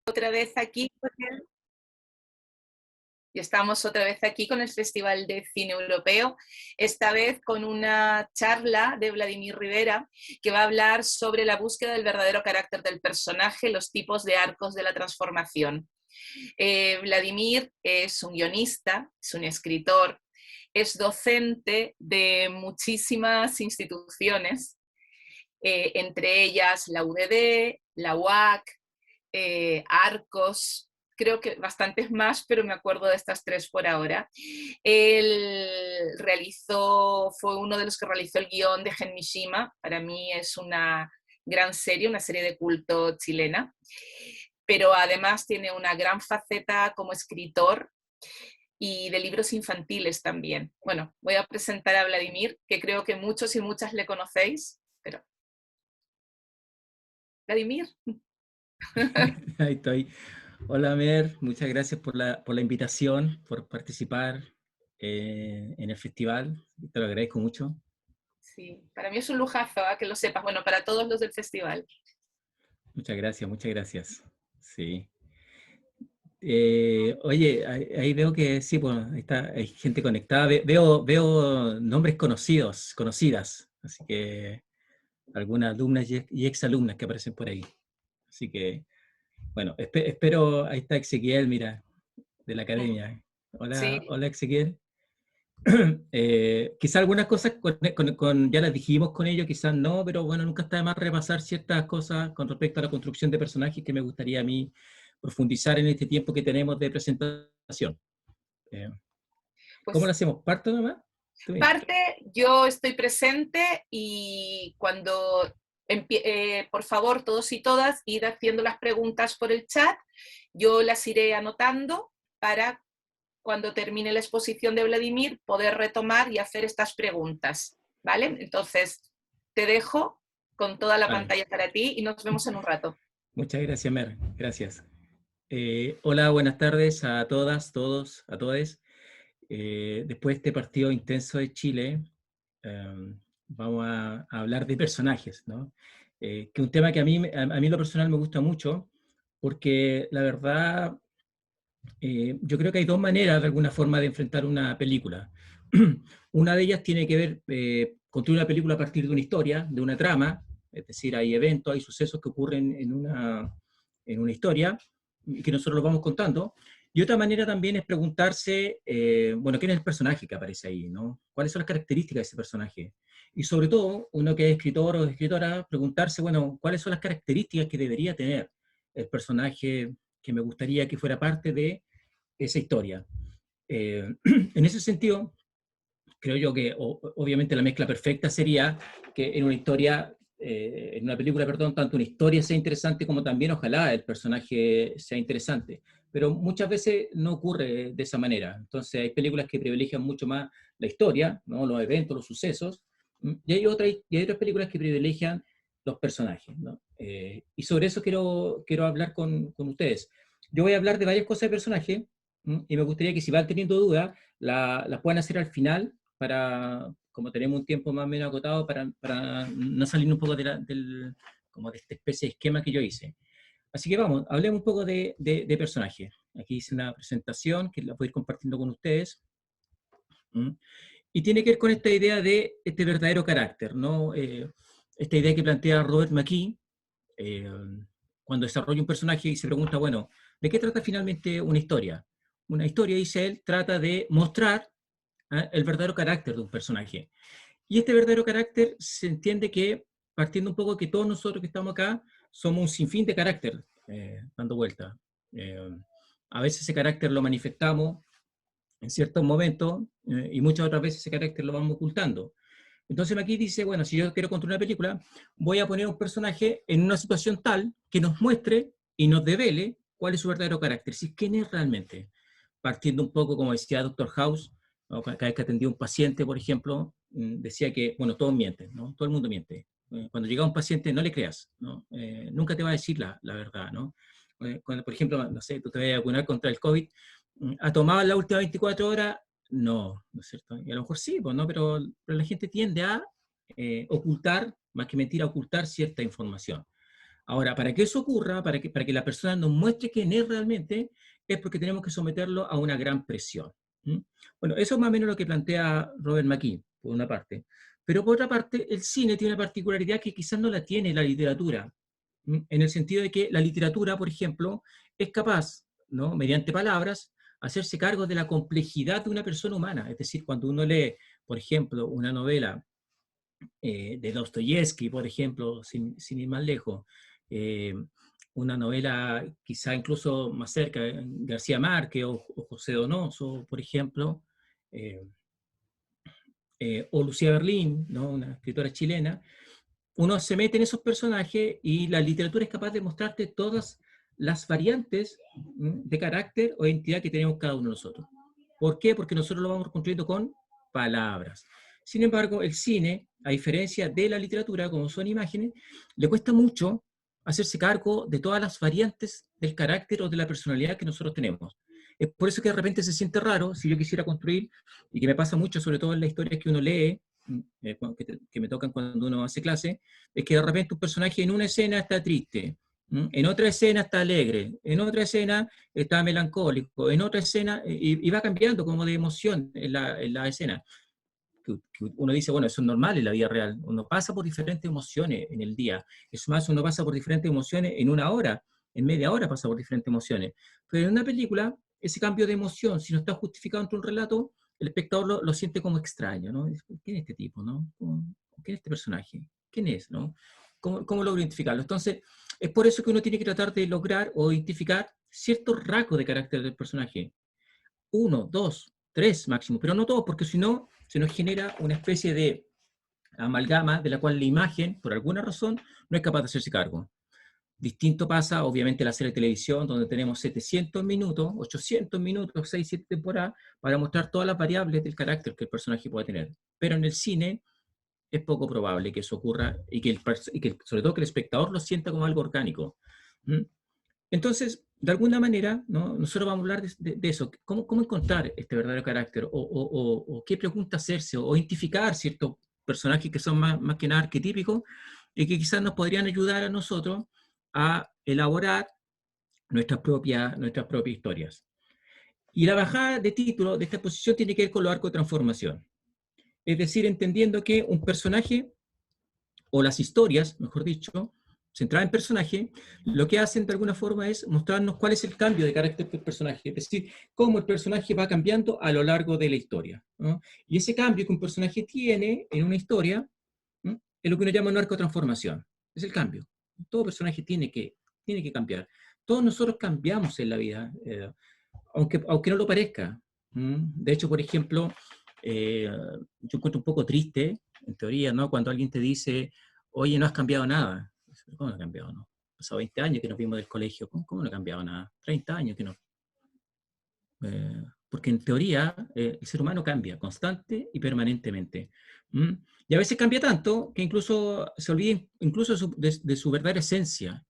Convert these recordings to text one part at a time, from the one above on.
Otra vez aquí con el, y estamos otra vez aquí con el Festival de Cine Europeo, esta vez con una charla de Vladimir Rivera, que va a hablar sobre la búsqueda del verdadero carácter del personaje, los tipos de arcos de la transformación. Vladimir es un guionista, es un escritor, es docente de muchísimas instituciones, entre ellas la UDD, la UAC, Arcos, creo que bastantes más, pero me acuerdo de estas tres por ahora. Él fue uno de los que realizó el guión de Gen Mishima, para mí es una gran serie, una serie de culto chilena, pero además tiene una gran faceta como escritor y de libros infantiles también. Bueno, voy a presentar a Vladimir, que creo que muchos y muchas le conocéis, pero... Vladimir. Ahí estoy. Hola, Mer, muchas gracias por la invitación, por participar en el festival. Te lo agradezco mucho. Sí, para mí es un lujazo, que lo sepas. Bueno, para todos los del festival. Muchas gracias, muchas gracias. Sí. Oye, ahí veo que sí, pues ahí está, hay gente conectada. Veo nombres conocidas, así que algunas alumnas y exalumnas que aparecen por ahí. Así que, bueno, espero, ahí está Ezequiel, mira, de la academia. Sí, Hola, hola Ezequiel. Quizá algunas cosas ya las dijimos con ellos, quizás no, pero bueno, nunca está de más repasar ciertas cosas con respecto a la construcción de personajes que me gustaría a mí profundizar en este tiempo que tenemos de presentación. Eh, ¿Cómo lo pues hacemos? ¿Parto nomás? Tú mismo. parte, yo estoy presente y cuando, por favor, todos y todas, ir haciendo las preguntas por el chat, yo las iré anotando para cuando termine la exposición de Vladimir poder retomar y hacer estas preguntas, ¿vale? Entonces, te dejo con toda la Vale. pantalla para ti y nos vemos en un rato. Muchas gracias, Mer. Gracias. Hola, buenas tardes a todas, todos, a todes. Después de este partido intenso de Chile, vamos a hablar de personajes, ¿no? Que es un tema que a mí en lo personal me gusta mucho, porque la verdad, yo creo que hay dos maneras de alguna forma de enfrentar una película. Una de ellas tiene que ver, construir una película a partir de una historia, de una trama, es decir, hay eventos, hay sucesos que ocurren en una historia y que nosotros los vamos contando. Y otra manera también es preguntarse, bueno, ¿quién es el personaje que aparece ahí, ¿no? ¿Cuáles son las características de ese personaje? Y sobre todo, uno que es escritor o escritora, preguntarse, bueno, ¿cuáles son las características que debería tener el personaje que me gustaría que fuera parte de esa historia? En ese sentido, creo yo que obviamente la mezcla perfecta sería que en una historia, en una película, perdón, tanto una historia sea interesante como también ojalá el personaje sea interesante. Pero muchas veces no ocurre de esa manera. Entonces hay películas que privilegian mucho más la historia, ¿no? Los eventos, los sucesos, y hay otras películas que privilegian los personajes, ¿no? Y sobre eso quiero hablar con ustedes. Yo voy a hablar de varias cosas de personaje, y me gustaría que si van teniendo dudas, las puedan hacer al final para, como tenemos un tiempo más o menos acotado, para no salir un poco como de esta especie de esquema que yo hice. Así que vamos, hablemos un poco de personajes. Aquí hice una presentación que la voy a ir compartiendo con ustedes. ¿Mm? Y tiene que ver con esta idea de este verdadero carácter, ¿no? Esta idea que plantea Robert McKee, eh, cuando desarrolla un personaje y se pregunta, bueno, ¿de qué trata finalmente una historia? Una historia, dice él, trata de mostrar el verdadero carácter de un personaje. Y este verdadero carácter se entiende que, partiendo un poco que todos nosotros que estamos acá, somos un sinfín de carácter dando vuelta. Eh, a veces ese carácter lo manifestamos en ciertos momentos y muchas otras veces ese carácter lo vamos ocultando. Entonces aquí dice, bueno, si yo quiero construir una película, voy a poner un personaje en una situación tal que nos muestre y nos devele cuál es su verdadero carácter, si quién es realmente. Partiendo un poco, como decía Doctor House, ¿no? Cada vez que atendía a un paciente, por ejemplo, decía que, bueno, todos mienten, ¿no? Todo el mundo miente. Cuando llega un paciente, no le creas, ¿no? Nunca te va a decir la verdad, ¿no? Cuando, por ejemplo, no sé, tú te vas a vacunar contra el COVID, ¿ha tomado en las últimas 24 horas? No, ¿no es cierto? Y a lo mejor sí, pues, ¿no? Pero la gente tiende a ocultar, más que mentir, a ocultar cierta información. Ahora, para que eso ocurra, para que la persona nos muestre quién es realmente, es porque tenemos que someterlo a una gran presión. ¿Mm? Bueno, eso es más o menos lo que plantea Robert McKee, por una parte. Pero por otra parte, el cine tiene una particularidad que quizás no la tiene la literatura, en el sentido de que la literatura, por ejemplo, es capaz, ¿no?, mediante palabras, hacerse cargo de la complejidad de una persona humana. Es decir, cuando uno lee, por ejemplo, una novela de Dostoyevsky, por ejemplo, sin ir más lejos, eh, una novela quizá incluso más cerca, García Márquez o José Donoso, por ejemplo, eh, o Lucía Berlín, ¿no?, una escritora chilena, uno se mete en esos personajes y la literatura es capaz de mostrarte todas las variantes de carácter o identidad que tenemos cada uno de nosotros. ¿Por qué? Porque nosotros lo vamos construyendo con palabras. Sin embargo, el cine, a diferencia de la literatura, como son imágenes, le cuesta mucho hacerse cargo de todas las variantes del carácter o de la personalidad que nosotros tenemos. Es por eso que de repente se siente raro si yo quisiera construir, y que me pasa mucho, sobre todo en las historias que uno lee, que me tocan cuando uno hace clase, es que de repente un personaje en una escena está triste, en otra escena está alegre, en otra escena está melancólico, en otra escena, y va cambiando como de emoción en la escena. Que uno dice, bueno, eso es normal en la vida real, uno pasa por diferentes emociones en el día, es más, uno pasa por diferentes emociones en una hora, en media hora pasa por diferentes emociones, pero en una película, ese cambio de emoción, si no está justificado entre un relato, el espectador lo siente como extraño, ¿no? ¿Quién es este tipo, no? ¿Quién es este personaje? ¿Quién es, no? ¿Cómo logro identificarlo? Entonces, es por eso que uno tiene que tratar de lograr o identificar ciertos rasgos de carácter del personaje. Uno, dos, tres máximo, pero no todos, porque si no, se nos genera una especie de amalgama de la cual la imagen, por alguna razón, no es capaz de hacerse cargo. Distinto pasa, obviamente, en la serie de televisión, donde tenemos 700 minutos, 800 minutos, 6, 7 temporadas, para mostrar todas las variables del carácter que el personaje puede tener. Pero en el cine es poco probable que eso ocurra y que sobre todo que el espectador lo sienta como algo orgánico. ¿Mm? Entonces, de alguna manera, ¿no?, nosotros vamos a hablar de eso, cómo encontrar este verdadero carácter, o qué pregunta hacerse, o identificar ciertos personajes que son más que nada arquetípicos y que quizás nos podrían ayudar a nosotros a elaborar nuestras propias historias. Y la bajada de título de esta exposición tiene que ver con los arcos de transformación. Es decir, entendiendo que un personaje, o las historias, mejor dicho, centradas en personaje, lo que hacen de alguna forma es mostrarnos cuál es el cambio de carácter del personaje, es decir, cómo el personaje va cambiando a lo largo de la historia, ¿no? Y ese cambio que un personaje tiene en una historia, ¿no?, es lo que uno llama un arco de transformación, es el cambio. Todo personaje tiene que cambiar. Todos nosotros cambiamos en la vida, aunque no lo parezca. De hecho, por ejemplo, yo encuentro un poco triste, en teoría, ¿no?, cuando alguien te dice, oye, no has cambiado nada. ¿Cómo no ha cambiado? No? Han pasado 20 años que nos vimos del colegio. ¿Cómo no ha cambiado nada? 30 años que no. Porque en teoría el ser humano cambia constante y permanentemente. ¿Mm? Y a veces cambia tanto que incluso se olvida incluso de su verdadera esencia,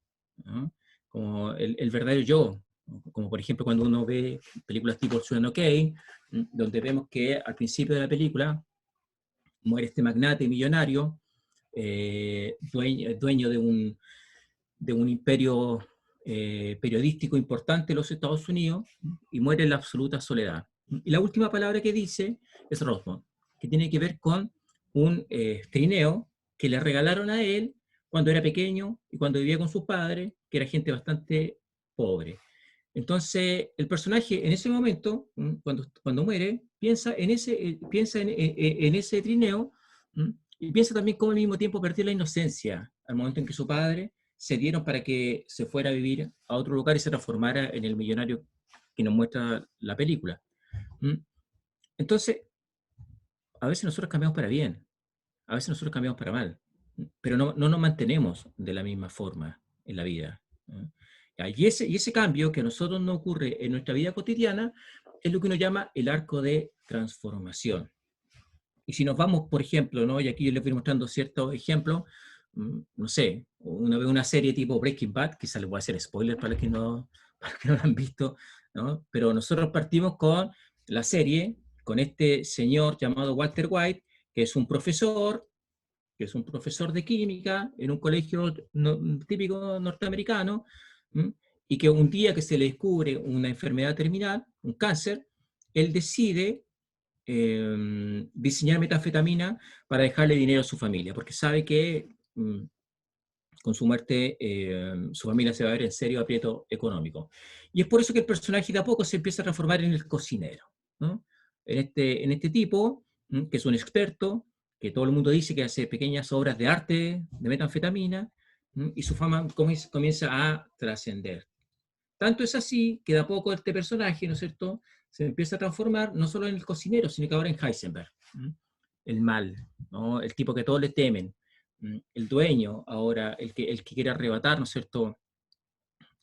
¿no? Como el verdadero yo. Como por ejemplo cuando uno ve películas tipo Ciudadano Kane, donde vemos que al principio de la película muere este magnate millonario, dueño de un imperio periodístico importante en los Estados Unidos, y muere en la absoluta soledad. Y la última palabra que dice es Rothbard, que tiene que ver con un trineo que le regalaron a él cuando era pequeño y cuando vivía con sus padres, que era gente bastante pobre. Entonces, el personaje en ese momento, cuando muere, piensa en ese trineo, y piensa también cómo al mismo tiempo perdió la inocencia al momento en que su padre se dieron para que se fuera a vivir a otro lugar y se transformara en el millonario que nos muestra la película. Entonces, a veces nosotros cambiamos para bien, a veces nosotros cambiamos para mal, pero no nos mantenemos de la misma forma en la vida. Y ese cambio que a nosotros nos ocurre en nuestra vida cotidiana es lo que uno llama el arco de transformación. Y si nos vamos, por ejemplo, ¿no?, y aquí yo les voy mostrando ciertos ejemplos, no sé, una serie tipo Breaking Bad, quizás les voy a hacer spoiler para los que no la han visto, ¿no? Pero nosotros partimos con la serie, con este señor llamado Walter White, que es un profesor que es un profesor de química en un colegio típico norteamericano, y que un día que se le descubre una enfermedad terminal, un cáncer, él decide diseñar metanfetamina para dejarle dinero a su familia, porque sabe que con su muerte su familia se va a ver en serio aprieto económico. Y es por eso que el personaje de a poco se empieza a transformar en el cocinero, ¿no? En este tipo, que es un experto, que todo el mundo dice que hace pequeñas obras de arte de metanfetamina, y su fama comienza a trascender. Tanto es así que de a poco este personaje, ¿no es cierto?, se empieza a transformar no solo en el cocinero, sino que ahora en Heisenberg, el mal, ¿no? El tipo que todos le temen, el dueño ahora, el que quiere arrebatar, ¿no es cierto?,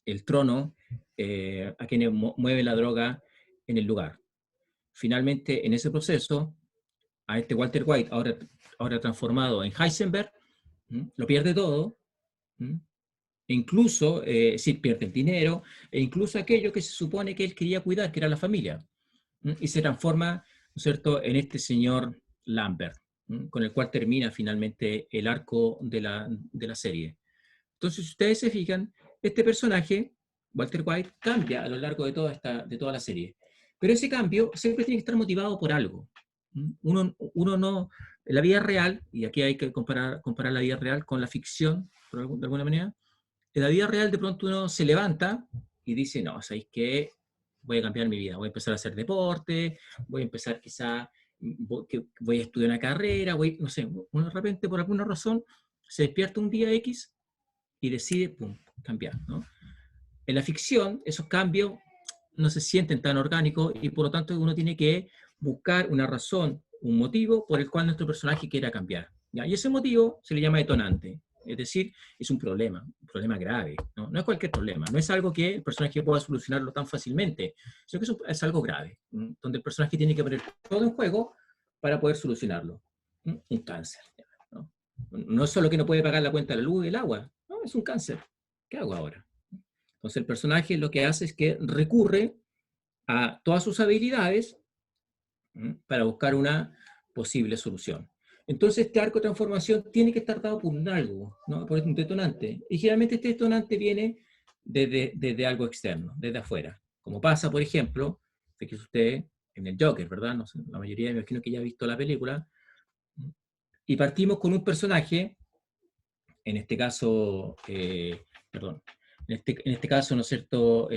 el trono a quienes mueve la droga en el lugar. Finalmente, en ese proceso, a este Walter White, ahora transformado en Heisenberg, lo pierde todo, e incluso, sí, pierde el dinero, e incluso aquello que se supone que él quería cuidar, que era la familia, y se transforma, ¿no es cierto?, en este señor Lambert, con el cual termina finalmente el arco de la serie. Entonces, si ustedes se fijan, este personaje, Walter White, cambia a lo largo de toda la serie. Pero ese cambio siempre tiene que estar motivado por algo. Uno no, en la vida real, y aquí hay que comparar la vida real con la ficción, de alguna manera, en la vida real de pronto uno se levanta y dice, no, ¿sabéis qué? Voy a cambiar mi vida, voy a empezar a hacer deporte, voy a empezar quizá, voy a estudiar una carrera, no sé, uno de repente por alguna razón se despierta un día X y decide, pum, cambiar, ¿no? En la ficción, esos cambios no se sienten tan orgánicos y por lo tanto uno tiene que buscar una razón, un motivo por el cual nuestro personaje quiera cambiar, ¿ya? Y ese motivo se le llama detonante, es decir, es un problema grave, ¿no? No es cualquier problema, no es algo que el personaje pueda solucionarlo tan fácilmente, sino que es algo grave, donde el personaje tiene que poner todo en juego para poder solucionarlo. Un cáncer, ¿no? No es solo que no puede pagar la cuenta de la luz y el agua, no, es un cáncer. ¿Qué hago ahora? Entonces el personaje lo que hace es que recurre a todas sus habilidades para buscar una posible solución. Entonces este arco de transformación tiene que estar dado por un algo, ¿no?, por un detonante. Y generalmente este detonante viene desde algo externo, desde afuera. Como pasa, por ejemplo, fíjese usted en el Joker, ¿verdad? No sé, la mayoría me imagino que ya ha visto la película. Y partimos con un personaje, en este caso, perdón, en este caso, ¿no es cierto?,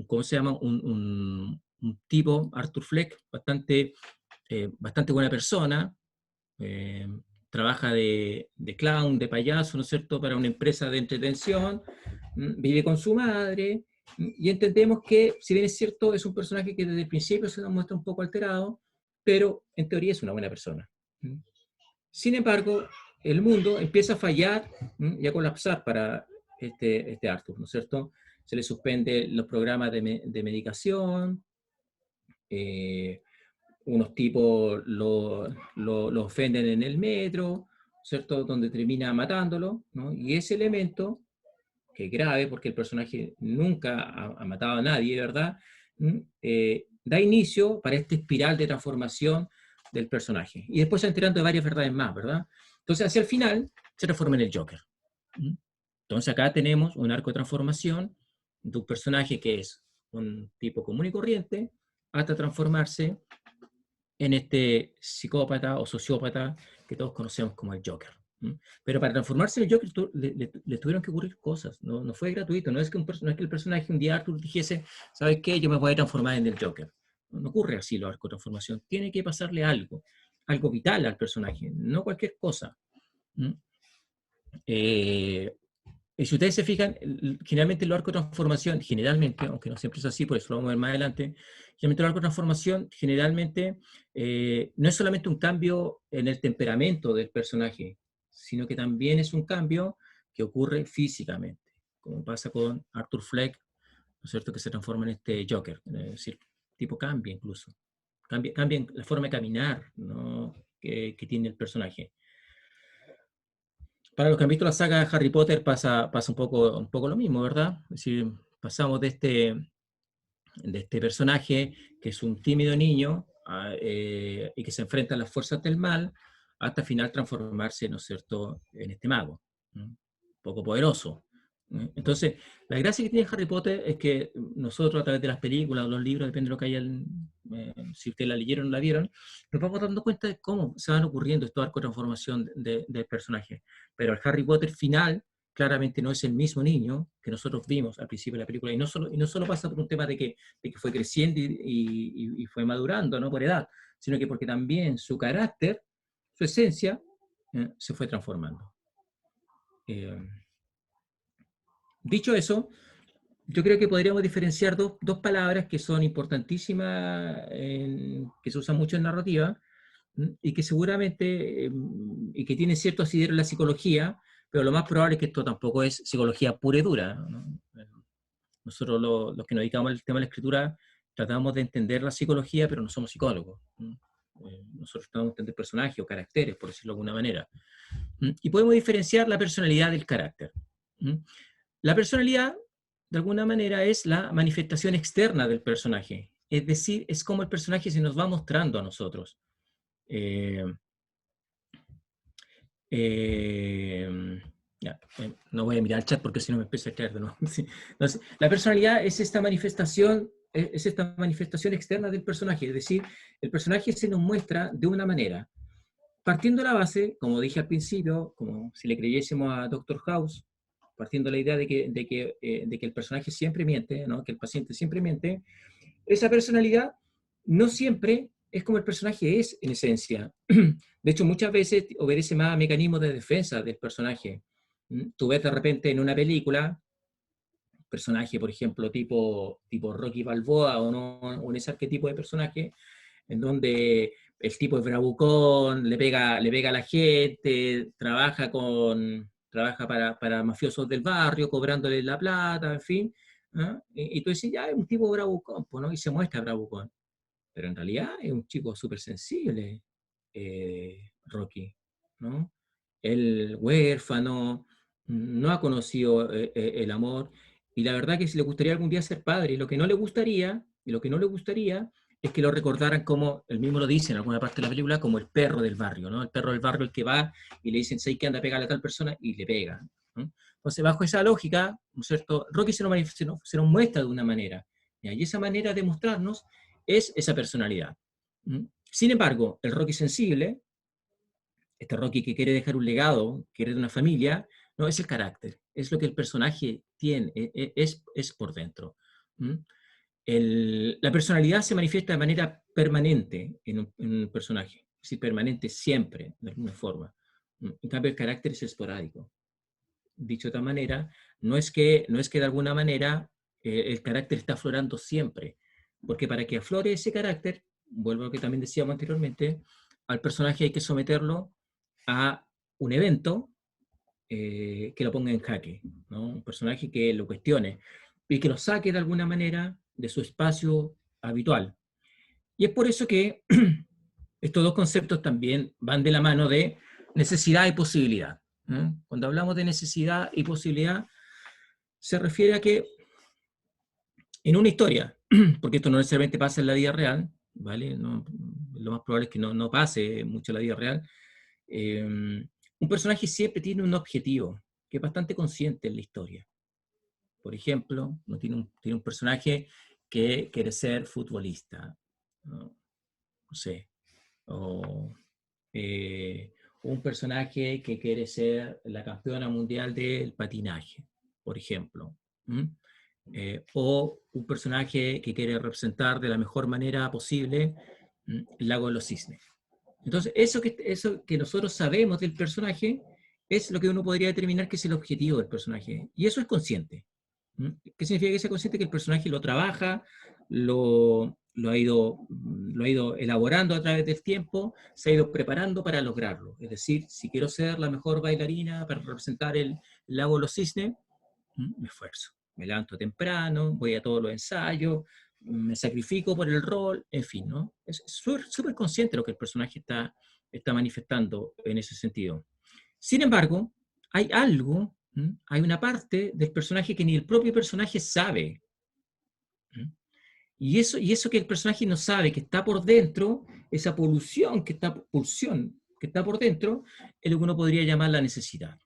¿cómo se llama? Un tipo, Arthur Fleck, bastante buena persona, eh, trabaja de clown, de payaso, ¿no es cierto?, para una empresa de entretención, vive con su madre, y entendemos que, si bien es cierto, es un personaje que desde el principio se nos muestra un poco alterado, pero en teoría es una buena persona. Sin embargo, el mundo empieza a fallar y a colapsar para este Arthur, ¿no es cierto? Se le suspenden los programas de medicación, unos tipos lo ofenden en el metro, ¿cierto? Donde termina matándolo, ¿no? Y ese elemento, que es grave porque el personaje nunca ha matado a nadie, ¿verdad? Da inicio para esta espiral de transformación del personaje. Y después se enterando de varias verdades más, ¿verdad? Entonces, hacia el final, se transforma en el Joker. Entonces, acá tenemos un arco de transformación de un personaje que es un tipo común y corriente hasta transformarse en este psicópata o sociópata que todos conocemos como el Joker. Pero para transformarse en el Joker le tuvieron que ocurrir cosas, no fue gratuito, no es que el personaje un día Arthur dijese, ¿sabes qué? Yo me voy a transformar en el Joker. No ocurre así la transformación, tiene que pasarle algo vital al personaje, no cualquier cosa. Y si ustedes se fijan, generalmente el arco de transformación, generalmente, aunque no siempre es así, por eso lo vamos a ver más adelante, generalmente el arco de transformación generalmente no es solamente un cambio en el temperamento del personaje, sino que también es un cambio que ocurre físicamente, como pasa con Arthur Fleck, ¿no es cierto?, que se transforma en este Joker, es decir, tipo cambia incluso, cambia la forma de caminar, ¿no?, que tiene el personaje. Para los que han visto la saga de Harry Potter pasa un poco lo mismo, ¿verdad? Es decir, pasamos de este personaje que es un tímido niño y que se enfrenta a las fuerzas del mal, hasta al final transformarse, ¿no es cierto?, en este mago, ¿no?, poco poderoso. Entonces, la gracia que tiene Harry Potter es que nosotros a través de las películas o los libros, depende de lo que hayan, si ustedes la leyeron o la vieron, nos vamos dando cuenta de cómo se van ocurriendo estos arcos de transformación del personaje. Pero el Harry Potter final claramente no es el mismo niño que nosotros vimos al principio de la película, y no solo pasa por un tema de que fue creciendo y fue madurando, ¿no?, por edad, sino que porque también su carácter, su esencia, se fue transformando. Dicho eso, yo creo que podríamos diferenciar dos palabras que son importantísimas, que se usan mucho en narrativa, y que seguramente, y que tienen cierto asidero en la psicología, pero lo más probable es que esto tampoco es psicología pura y dura, ¿no? Nosotros los que nos dedicamos al tema de la escritura tratamos de entender la psicología, pero no somos psicólogos, ¿no? Nosotros tratamos de entender personajes o caracteres, por decirlo de alguna manera. Y podemos diferenciar la personalidad del carácter. La personalidad, de alguna manera, es la manifestación externa del personaje. Es decir, es como el personaje se nos va mostrando a nosotros. No voy a mirar el chat porque si no me empiezo a creer de nuevo. Sí. Entonces, la personalidad es esta manifestación externa del personaje. Es decir, el personaje se nos muestra de una manera. Partiendo de la base, como dije al principio, como si le creyésemos a Doctor House, partiendo de la idea de que el personaje siempre miente, ¿no?, que el paciente siempre miente, esa personalidad no siempre es como el personaje es en esencia. De hecho, muchas veces obedece más a mecanismos de defensa del personaje. Tú ves de repente en una película, personaje, por ejemplo, tipo Rocky Balboa, o en ese arquetipo de personaje, en donde el tipo es bravucón, le pega a la gente, trabaja para mafiosos del barrio, cobrándole la plata, en fin, ¿no? Y tú dices, ya es un tipo bravucón, ¿no?, y se muestra bravucón. Pero en realidad es un chico súper sensible, Rocky, ¿no? El huérfano, no ha conocido el amor, y la verdad que si le gustaría algún día ser padre, y lo que no le gustaría es que lo recordaran como, él mismo lo dice en alguna parte de la película, como el perro del barrio, ¿no? El perro del barrio, el que va y le dicen, ¿sabes qué, anda a pegarle a tal persona? Y le pega, ¿no? Entonces, bajo esa lógica, ¿no es cierto?, Rocky se nos muestra de una manera, ¿ya? Y esa manera de mostrarnos es esa personalidad. Sin embargo, el Rocky sensible, este Rocky que quiere dejar un legado, quiere de una familia, no es el carácter, es lo que el personaje tiene, es por dentro. La personalidad se manifiesta de manera permanente en un personaje, es decir, permanente siempre, de alguna forma. En cambio, el carácter es esporádico. Dicho de otra manera, no es que de alguna manera el carácter está aflorando siempre, porque para que aflore ese carácter, vuelvo a lo que también decíamos anteriormente, al personaje hay que someterlo a un evento que lo ponga en jaque, ¿no? Un personaje que lo cuestione y que lo saque de alguna manera de su espacio habitual. Y es por eso que estos dos conceptos también van de la mano de necesidad y posibilidad. Cuando hablamos de necesidad y posibilidad, se refiere a que en una historia, porque esto no necesariamente pasa en la vida real, ¿vale? No, lo más probable es que no pase mucho en la vida real. Un personaje siempre tiene un objetivo que es bastante consciente en la historia. Por ejemplo, tiene un personaje que quiere ser futbolista, no sé, o un personaje que quiere ser la campeona mundial del patinaje, por ejemplo. O un personaje que quiere representar de la mejor manera posible el lago de los cisnes. Entonces, eso que nosotros sabemos del personaje es lo que uno podría determinar que es el objetivo del personaje. Y eso es consciente. ¿Qué significa que sea consciente? Que el personaje lo trabaja, lo ha ido elaborando a través del tiempo, se ha ido preparando para lograrlo. Es decir, si quiero ser la mejor bailarina para representar el lago de los cisnes, me esfuerzo. Me levanto temprano, voy a todos los ensayos, me sacrifico por el rol, en fin, ¿no? Es súper consciente lo que el personaje está manifestando en ese sentido. Sin embargo, hay algo, hay una parte del personaje que ni el propio personaje sabe. Y eso que el personaje no sabe, que está por dentro, esa pulsión que está por dentro, es lo que uno podría llamar la necesidad.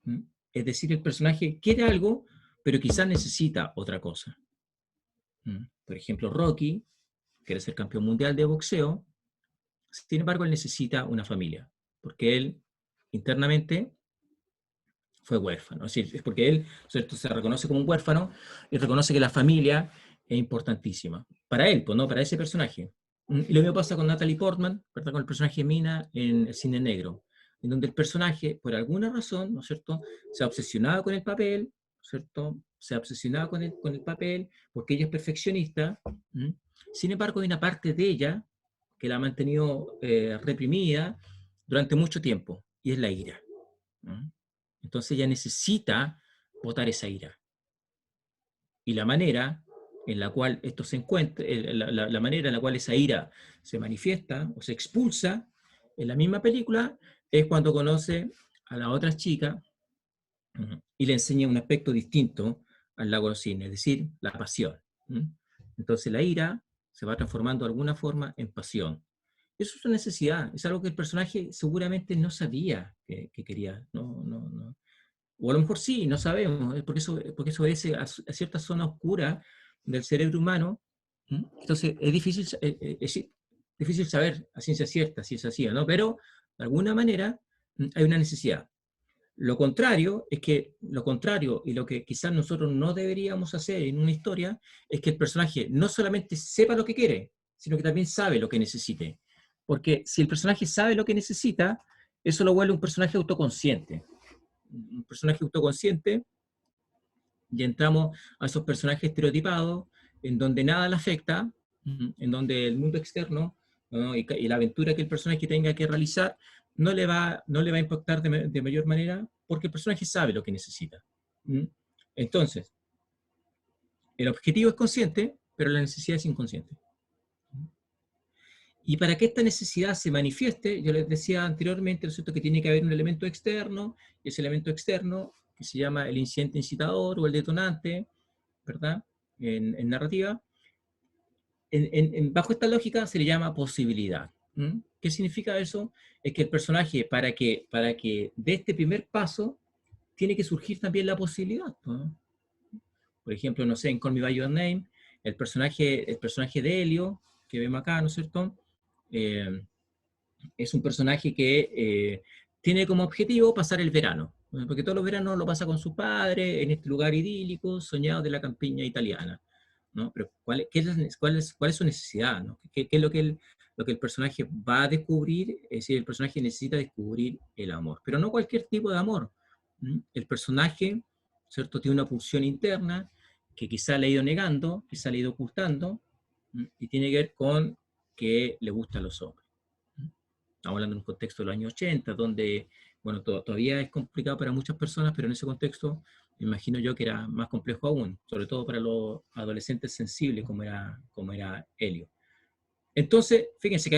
¿Mm? Es decir, el personaje quiere algo, pero quizás necesita otra cosa. ¿Mm? Por ejemplo, Rocky quiere ser campeón mundial de boxeo, sin embargo, él necesita una familia, porque él internamente fue huérfano. Es decir, es porque él, ¿cierto?, se reconoce como un huérfano y reconoce que la familia es importantísima. Para él, pues no, para ese personaje. Y lo mismo pasa con Natalie Portman, ¿verdad?, con el personaje Mina en El Cine Negro, en donde el personaje, por alguna razón, ¿no es cierto?, se ha obsesionado con el papel, ¿no es cierto?, se ha obsesionado con el papel, porque ella es perfeccionista. ¿Mm? Sin embargo, hay una parte de ella que la ha mantenido reprimida durante mucho tiempo, y es la ira. ¿Mm? Entonces ella necesita botar esa ira. Y la manera en la cual esto se encuentra, la manera en la cual esa ira se manifiesta o se expulsa en la misma película es cuando conoce a la otra chica y le enseña un aspecto distinto al lago de los cisnes, es decir, la pasión. Entonces la ira se va transformando de alguna forma en pasión. Eso es una necesidad, es algo que el personaje seguramente no sabía que quería. O a lo mejor sí, no sabemos, porque eso obedece a cierta zona oscura del cerebro humano. Entonces es difícil saber a ciencia cierta si es así o no, pero de alguna manera hay una necesidad. Lo contrario y lo que quizás nosotros no deberíamos hacer en una historia es que el personaje no solamente sepa lo que quiere, sino que también sabe lo que necesite. Porque si el personaje sabe lo que necesita, eso lo vuelve un personaje autoconsciente. Un personaje autoconsciente, y entramos a esos personajes estereotipados, en donde nada le afecta, en donde el mundo externo, ¿no?, y la aventura que el personaje tenga que realizar no le va a impactar de mayor manera, porque el personaje sabe lo que necesita. Entonces, el objetivo es consciente, pero la necesidad es inconsciente. Y para que esta necesidad se manifieste, yo les decía anteriormente, ¿no es cierto?, que tiene que haber un elemento externo, y ese elemento externo, que se llama el incidente incitador o el detonante, ¿verdad?, en narrativa, bajo esta lógica se le llama posibilidad. ¿Qué significa eso? Es que el personaje, para que dé este primer paso, tiene que surgir también la posibilidad, ¿no? Por ejemplo, no sé, en Call Me By Your Name, el personaje de Helio, que vemos acá, ¿no es cierto?, es un personaje que tiene como objetivo pasar el verano, ¿no?, porque todos los veranos lo pasa con su padre, en este lugar idílico, soñado de la campiña italiana, ¿no? Pero ¿cuál es su necesidad, ¿no? ¿Qué es lo que el personaje va a descubrir? Es decir, el personaje necesita descubrir el amor, pero no cualquier tipo de amor. El personaje, ¿cierto?, tiene una pulsión interna que quizá le ha ido negando, quizá le ha ido ocultando, y tiene que ver con que le gustan los hombres. Estamos hablando en un contexto de los años 80, donde, bueno, todavía es complicado para muchas personas, pero en ese contexto me imagino yo que era más complejo aún, sobre todo para los adolescentes sensibles como era Helio. Entonces, fíjense que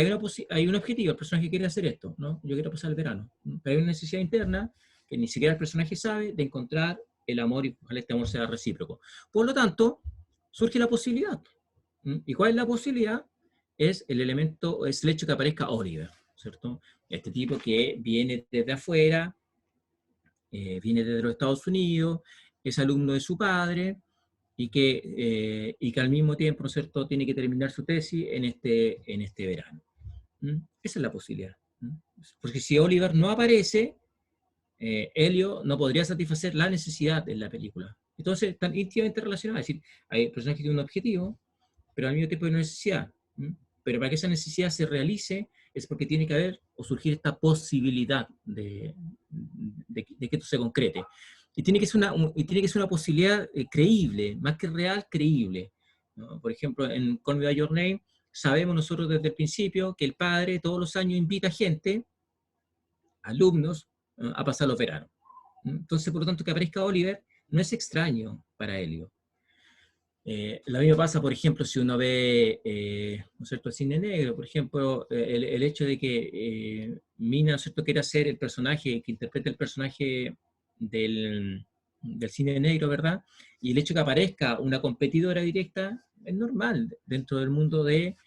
hay un objetivo, el personaje quiere hacer esto, ¿no? Yo quiero pasar el verano, pero hay una necesidad interna que ni siquiera el personaje sabe de encontrar el amor, y ojalá este amor sea recíproco. Por lo tanto, surge la posibilidad. ¿Y cuál es la posibilidad? Es el hecho que aparezca Oliver, ¿cierto? Este tipo que viene desde afuera, viene desde los Estados Unidos, es alumno de su padre, y que al mismo tiempo, ¿no es cierto?, tiene que terminar su tesis en este verano. Esa es la posibilidad. Porque si Oliver no aparece, Helio no podría satisfacer la necesidad en la película. Entonces, están íntimamente relacionados. Es decir, hay personajes que tienen un objetivo, pero al mismo tiempo hay una necesidad. Pero para que esa necesidad se realice es porque tiene que haber o surgir esta posibilidad de que esto se concrete. Y tiene que ser una posibilidad creíble, más que real, creíble, ¿no? Por ejemplo, en Call Me By Your Name, sabemos nosotros desde el principio que el padre todos los años invita gente, alumnos, a pasar los veranos. Entonces, por lo tanto, que aparezca Oliver no es extraño para Helio. Lo mismo pasa, por ejemplo, si uno ve, ¿no es cierto?, el cine negro, por ejemplo, el hecho de que Mina, ¿no es cierto?, quiera ser el personaje, que interpreta el personaje del cine negro, ¿verdad? Y el hecho de que aparezca una competidora directa es normal dentro del mundo de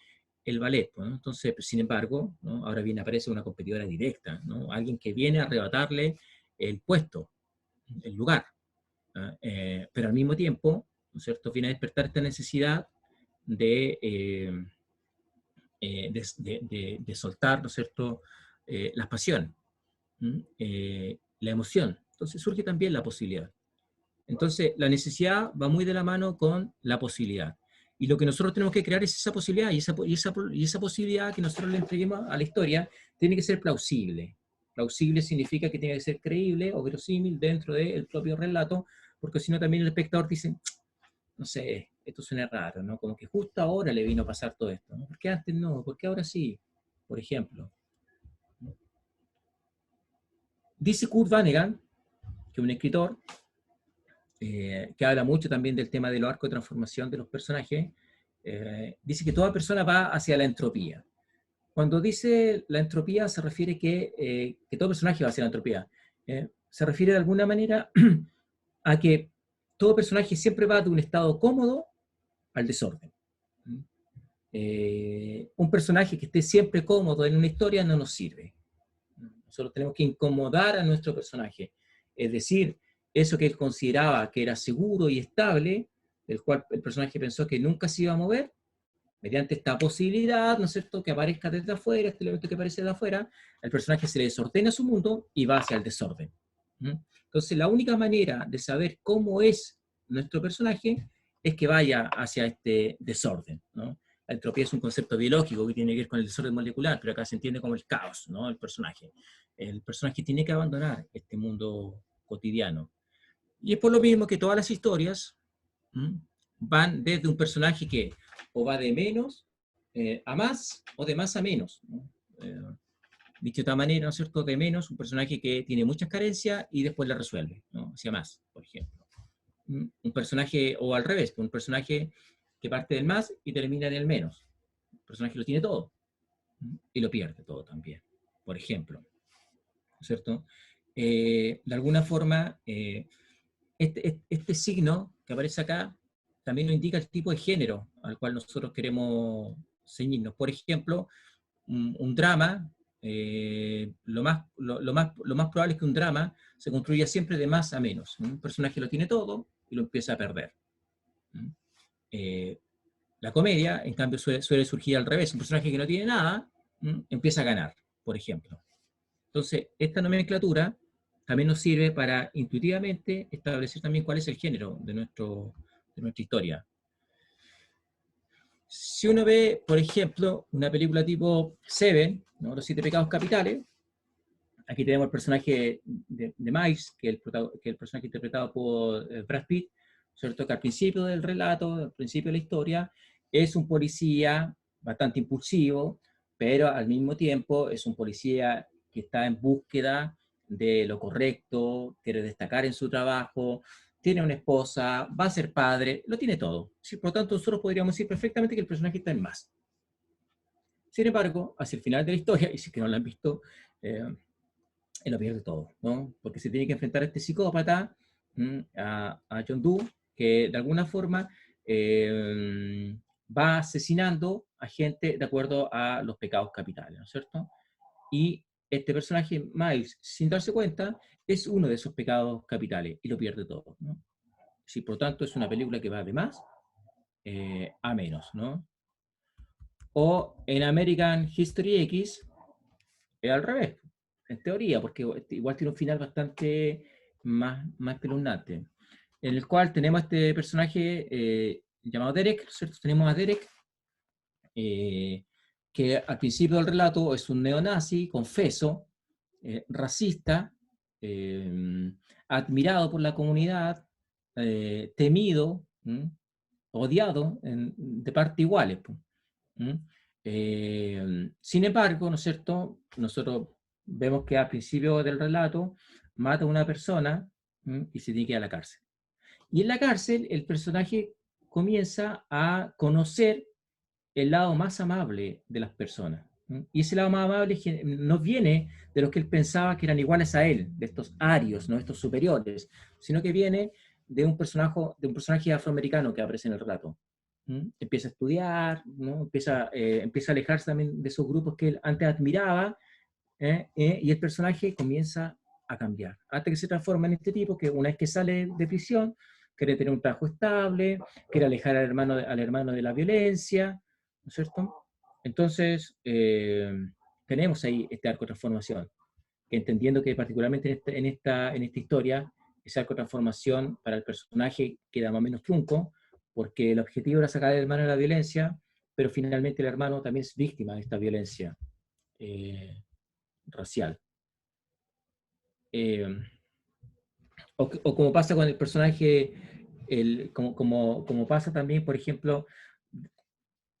el ballet, ¿no? Entonces, sin embargo, ¿no? Ahora viene, aparece una competidora directa, ¿no? Alguien que viene a arrebatarle el puesto, el lugar, pero al mismo tiempo, ¿no es cierto?, viene a despertar esta necesidad de soltar, ¿no es cierto?, las pasiones, la emoción. Entonces surge también la posibilidad. Entonces, la necesidad va muy de la mano con la posibilidad. Y lo que nosotros tenemos que crear es esa posibilidad, y esa posibilidad que nosotros le entreguemos a la historia tiene que ser plausible. Plausible significa que tiene que ser creíble o verosímil dentro del propio relato, porque si no también el espectador dice, no sé, esto suena raro, ¿no? Como que justo ahora le vino a pasar todo esto, ¿no? ¿Por qué antes no? ¿Por qué ahora sí? Por ejemplo. Dice Kurt Vonnegut, que es un escritor, que habla mucho también del tema de los arcos de transformación de los personajes, dice que toda persona va hacia la entropía. Cuando dice la entropía se refiere que todo personaje va hacia la entropía. Se refiere de alguna manera a que todo personaje siempre va de un estado cómodo al desorden. Un personaje que esté siempre cómodo en una historia no nos sirve. Nosotros tenemos que incomodar a nuestro personaje. Es decir, eso que él consideraba que era seguro y estable, del cual el personaje pensó que nunca se iba a mover, mediante esta posibilidad, ¿no es cierto?, que aparezca desde afuera, este elemento que aparece de afuera, el personaje se le desordena su mundo y va hacia el desorden. Entonces, la única manera de saber cómo es nuestro personaje es que vaya hacia este desorden, ¿no? La entropía es un concepto biológico que tiene que ver con el desorden molecular, pero acá se entiende como el caos, ¿no? El personaje tiene que abandonar este mundo cotidiano. Y es por lo mismo que todas las historias van desde un personaje que o va de menos a más o de más a menos, ¿no? Dicho de esta manera, ¿no es cierto?, de menos, un personaje que tiene muchas carencias y después la resuelve, ¿no? Hacia más, por ejemplo. Un personaje, o al revés, un personaje que parte del más y termina en el menos. El personaje lo tiene todo y lo pierde todo también, por ejemplo, ¿no es cierto? De alguna forma, este signo que aparece acá también nos indica el tipo de género al cual nosotros queremos ceñirnos. Por ejemplo, un drama, lo más probable es que un drama se construya siempre de más a menos. Un personaje lo tiene todo y lo empieza a perder. La comedia, en cambio, suele surgir al revés. Un personaje que no tiene nada empieza a ganar, por ejemplo. Entonces, esta nomenclatura también nos sirve para intuitivamente establecer también cuál es el género de nuestra historia. Si uno ve, por ejemplo, una película tipo Seven, ¿no?, Los 7 pecados capitales, aquí tenemos el personaje de Miles, que es el personaje interpretado por Brad Pitt, ¿cierto?, que al principio del relato, al principio de la historia, es un policía bastante impulsivo, pero al mismo tiempo es un policía que está en búsqueda de lo correcto, quiere destacar en su trabajo, tiene una esposa, va a ser padre, lo tiene todo. ¿Sí? Por lo tanto, nosotros podríamos decir perfectamente que el personaje está en más. Sin embargo, hacia el final de la historia, y si es que no lo han visto, él lo pierde todo, ¿no? Porque se tiene que enfrentar a este psicópata, a John Doe, que de alguna forma va asesinando a gente de acuerdo a los pecados capitales, ¿no es cierto? Y este personaje, Miles, sin darse cuenta, es uno de esos pecados capitales y lo pierde todo, ¿no? Sí, por lo tanto, es una película que va de más a menos, ¿no? O en American History X, es al revés, en teoría, porque igual tiene un final bastante más espeluznante, en el cual tenemos este personaje llamado Derek, ¿cierto? Tenemos a Derek, que al principio del relato es un neonazi, confeso, racista, admirado por la comunidad, temido, odiado de parte iguales. Sin embargo, ¿no es cierto?, nosotros vemos que al principio del relato mata a una persona y se tiene que ir a la cárcel. Y en la cárcel el personaje comienza a conocer el lado más amable de las personas. Y ese lado más amable no viene de los que él pensaba que eran iguales a él, de estos arios, ¿no?, estos superiores, sino que viene de un personaje afroamericano que aparece en el relato. Empieza a estudiar, ¿no? Empieza a alejarse también de esos grupos que él antes admiraba, y el personaje comienza a cambiar, hasta que se transforma en este tipo que una vez que sale de prisión, quiere tener un trabajo estable, quiere alejar al hermano de la violencia, ¿no es cierto? Entonces, tenemos ahí este arco de transformación, que entendiendo que particularmente en esta historia, ese arco de transformación para el personaje queda más o menos trunco, porque el objetivo era sacar al hermano de la violencia, pero finalmente el hermano también es víctima de esta violencia racial. Eh, o como pasa con el personaje, como pasa también, por ejemplo,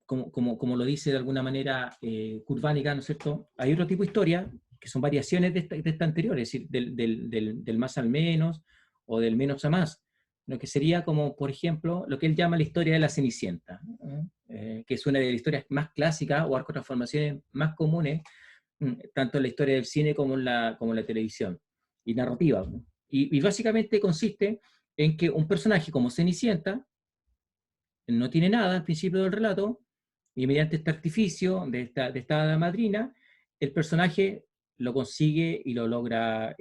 como lo dice de alguna manera Kurt Vonnegut, ¿no es cierto? Hay otro tipo de historia que son variaciones de esta anterior, es decir, del más al menos o del menos a más, lo que sería como, por ejemplo, lo que él llama la historia de la Cenicienta, que es una de las historias más clásicas o arco transformaciones más comunes, tanto en la historia del cine como en la televisión, y narrativa. Y básicamente consiste en que un personaje como Cenicienta no tiene nada al principio del relato, y mediante este artificio de esta hada madrina, el personaje lo consigue y lo logra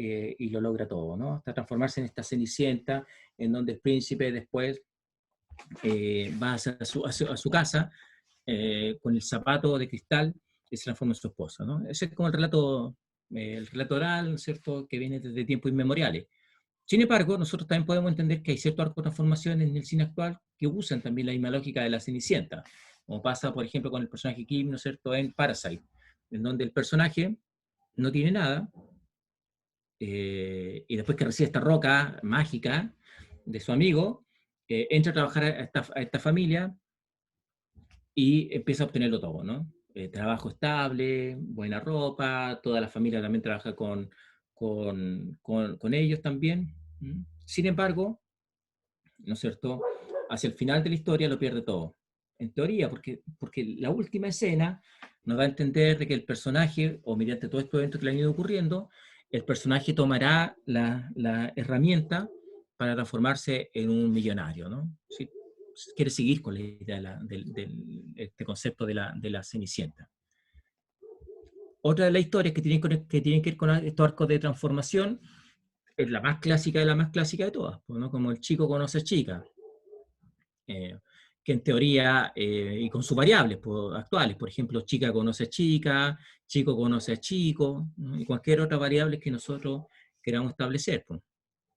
todo, ¿no? Hasta transformarse en esta Cenicienta, en donde el príncipe después va a su casa con el zapato de cristal y se transforma en su esposa, ¿no? Ese es como el relato oral, ¿cierto?, que viene desde tiempos inmemoriales. Sin embargo, nosotros también podemos entender que hay ciertos arcos de transformación en el cine actual que usan también la misma lógica de la Cenicienta, como pasa, por ejemplo, con el personaje Kim, ¿no es cierto?, en Parasite, en donde el personaje no tiene nada, y después que recibe esta roca mágica de su amigo, entra a trabajar a esta familia y empieza a obtenerlo todo, ¿no? Trabajo estable, buena ropa, toda la familia también trabaja con ellos también. Sin embargo, ¿no es cierto? Hacia el final de la historia lo pierde todo. En teoría, porque la última escena nos da a entender de que el personaje, o mediante todos estos eventos que le han ido ocurriendo, el personaje tomará la herramienta para transformarse en un millonario, ¿no? Sí, quiere seguir con la idea este concepto de la Cenicienta. Otra de las historias que tienen que ver con estos arcos de transformación es la más clásica de la más clásica de todas, ¿no? Como el chico conoce a chica, que en teoría, y con sus variables actuales, por ejemplo, chica conoce a chica, chico conoce a chico, ¿no? Y cualquier otra variable que nosotros queramos establecer.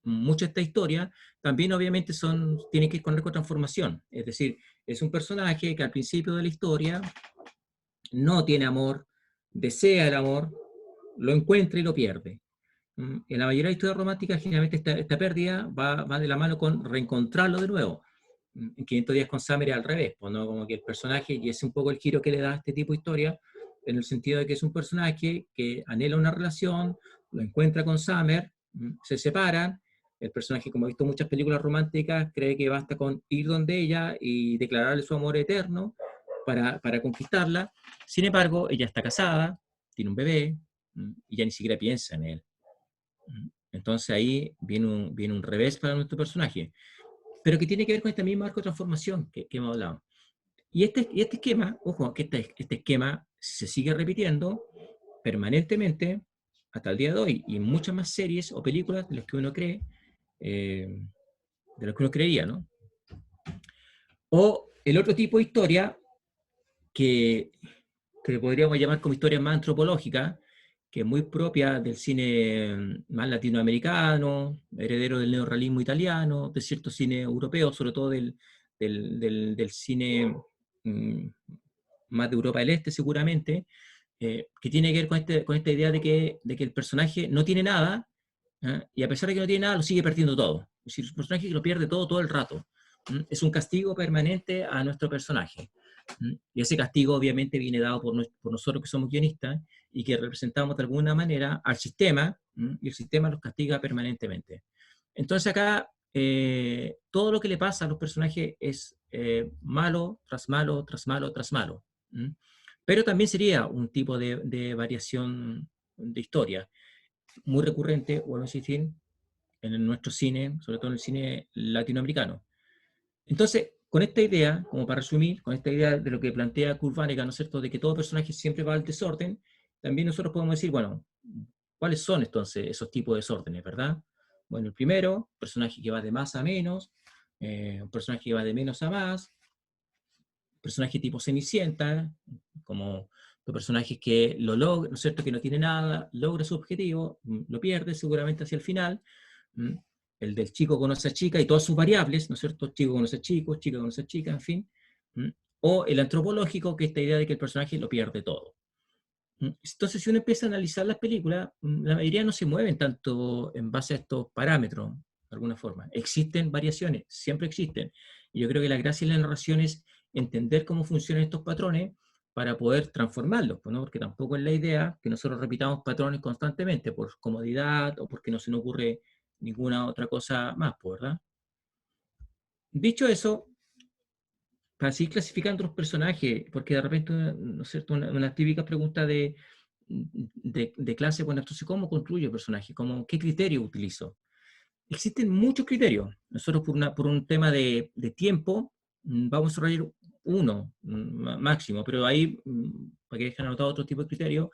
Muchas de estas historias también obviamente tienen que ir con transformación, es decir, es un personaje que al principio de la historia no tiene amor, desea el amor, lo encuentra y lo pierde. En la mayoría de historias románticas, generalmente esta pérdida va de la mano con reencontrarlo de nuevo. En 500 días con Summer es al revés, pues, ¿no? Como que el personaje, y es un poco el giro que le da a este tipo de historia, en el sentido de que es un personaje que anhela una relación, lo encuentra con Summer, se separan, el personaje, como ha visto muchas películas románticas, cree que basta con ir donde ella y declararle su amor eterno para conquistarla. Sin embargo, ella está casada, tiene un bebé, y ya ni siquiera piensa en él. Entonces ahí viene un revés para nuestro personaje, pero que tiene que ver con este mismo arco de transformación que hemos hablado. Y este esquema, ojo, que este esquema se sigue repitiendo permanentemente hasta el día de hoy, y en muchas más series o películas de las que uno cree, de lo que uno creía, ¿no? O el otro tipo de historia que, que podríamos llamar como historia más antropológica, que es muy propia del cine más latinoamericano, heredero del neorrealismo italiano, de cierto cine europeo, sobre todo del cine mm, más de Europa del Este seguramente, que tiene que ver con esta idea de que el personaje no tiene nada, y a pesar de que no tiene nada, lo sigue perdiendo todo. Es decir, es un personaje que lo pierde todo el rato. Es un castigo permanente a nuestro personaje. Y ese castigo obviamente viene dado por nosotros que somos guionistas y que representamos de alguna manera al sistema, y el sistema los castiga permanentemente. Entonces acá todo lo que le pasa a los personajes es malo, tras malo, tras malo, tras malo. Pero también sería un tipo de variación de historia muy recurrente, vuelvo a insistir, en nuestro cine, sobre todo en el cine latinoamericano. Entonces, con esta idea, como para resumir, con esta idea de lo que plantea Kurt Vonnegut, ¿no es cierto?, de que todo personaje siempre va al desorden, también nosotros podemos decir, bueno, ¿cuáles son entonces esos tipos de desórdenes, verdad? Bueno, el primero, personaje que va de más a menos, un personaje que va de menos a más, personaje tipo Cenicienta, como los personajes que lo logran, ¿no es cierto?, que no tiene nada, logra su objetivo, lo pierde seguramente hacia el final. El del chico conoce a chica y todas sus variables, ¿no es cierto?, chico conoce a chico, chica conoce a chica, en fin. O el antropológico, que es esta idea de que el personaje lo pierde todo. Entonces, si uno empieza a analizar las películas, la mayoría no se mueven tanto en base a estos parámetros, de alguna forma. Existen variaciones, siempre existen. Y yo creo que la gracia de la narración es entender cómo funcionan estos patrones para poder transformarlos, ¿no? Porque tampoco es la idea que nosotros repitamos patrones constantemente por comodidad o porque no se nos ocurre ninguna otra cosa más, ¿verdad? Dicho eso, para seguir clasificando los personajes, porque de repente, ¿no es cierto?, una típica pregunta de clase, bueno, entonces, ¿cómo construyo el personaje? ¿Qué criterio utilizo? Existen muchos criterios. Nosotros por un tema de tiempo vamos a desarrollar uno máximo, pero ahí, para que dejen anotado otro tipo de criterios,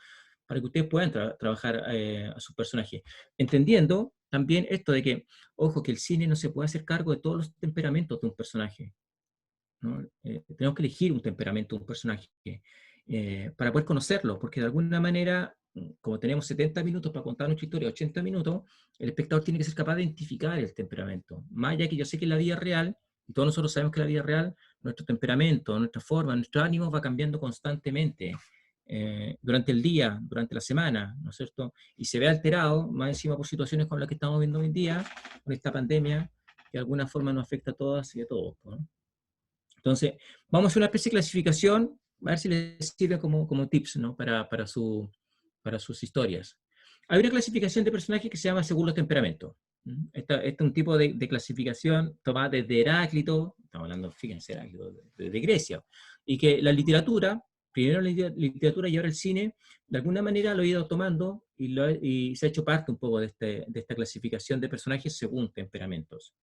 para que ustedes puedan trabajar a sus personajes. Entendiendo también esto de que, ojo, que el cine no se puede hacer cargo de todos los temperamentos de un personaje, ¿no? Tenemos que elegir un temperamento, un personaje, para poder conocerlo, porque de alguna manera, como tenemos 70 minutos para contar nuestra historia, 80 minutos, el espectador tiene que ser capaz de identificar el temperamento. Más allá que yo sé que en la vida real, y todos nosotros sabemos que en la vida real, nuestro temperamento, nuestra forma, nuestro ánimo va cambiando constantemente durante el día, durante la semana, ¿no es cierto? Y se ve alterado, más encima por situaciones como las que estamos viendo hoy en día, con esta pandemia, que de alguna forma nos afecta a todas y a todos, ¿no? Entonces, vamos a hacer una especie de clasificación, a ver si les sirve como tips, ¿no?, para sus historias. Hay una clasificación de personajes que se llama según los temperamentos. Este es un tipo de clasificación tomada desde Heráclito, estamos hablando, fíjense, Heráclito, de Grecia, y que la literatura, primero la literatura y ahora el cine, de alguna manera lo ha ido tomando y se ha hecho parte un poco de esta clasificación de personajes según temperamentos.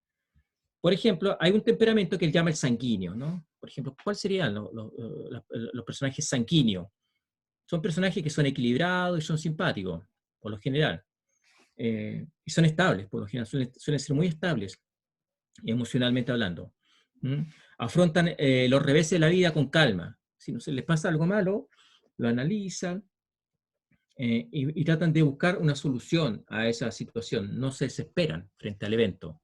Por ejemplo, hay un temperamento que él llama el sanguíneo, ¿no? Por ejemplo, ¿cuáles serían los personajes sanguíneos? Son personajes que son equilibrados y son simpáticos, por lo general. Y son estables, por lo general, suelen ser muy estables, emocionalmente hablando. ¿Mm? Afrontan los reveses de la vida con calma. Si no se les pasa algo malo, lo analizan y tratan de buscar una solución a esa situación. No se desesperan frente al evento.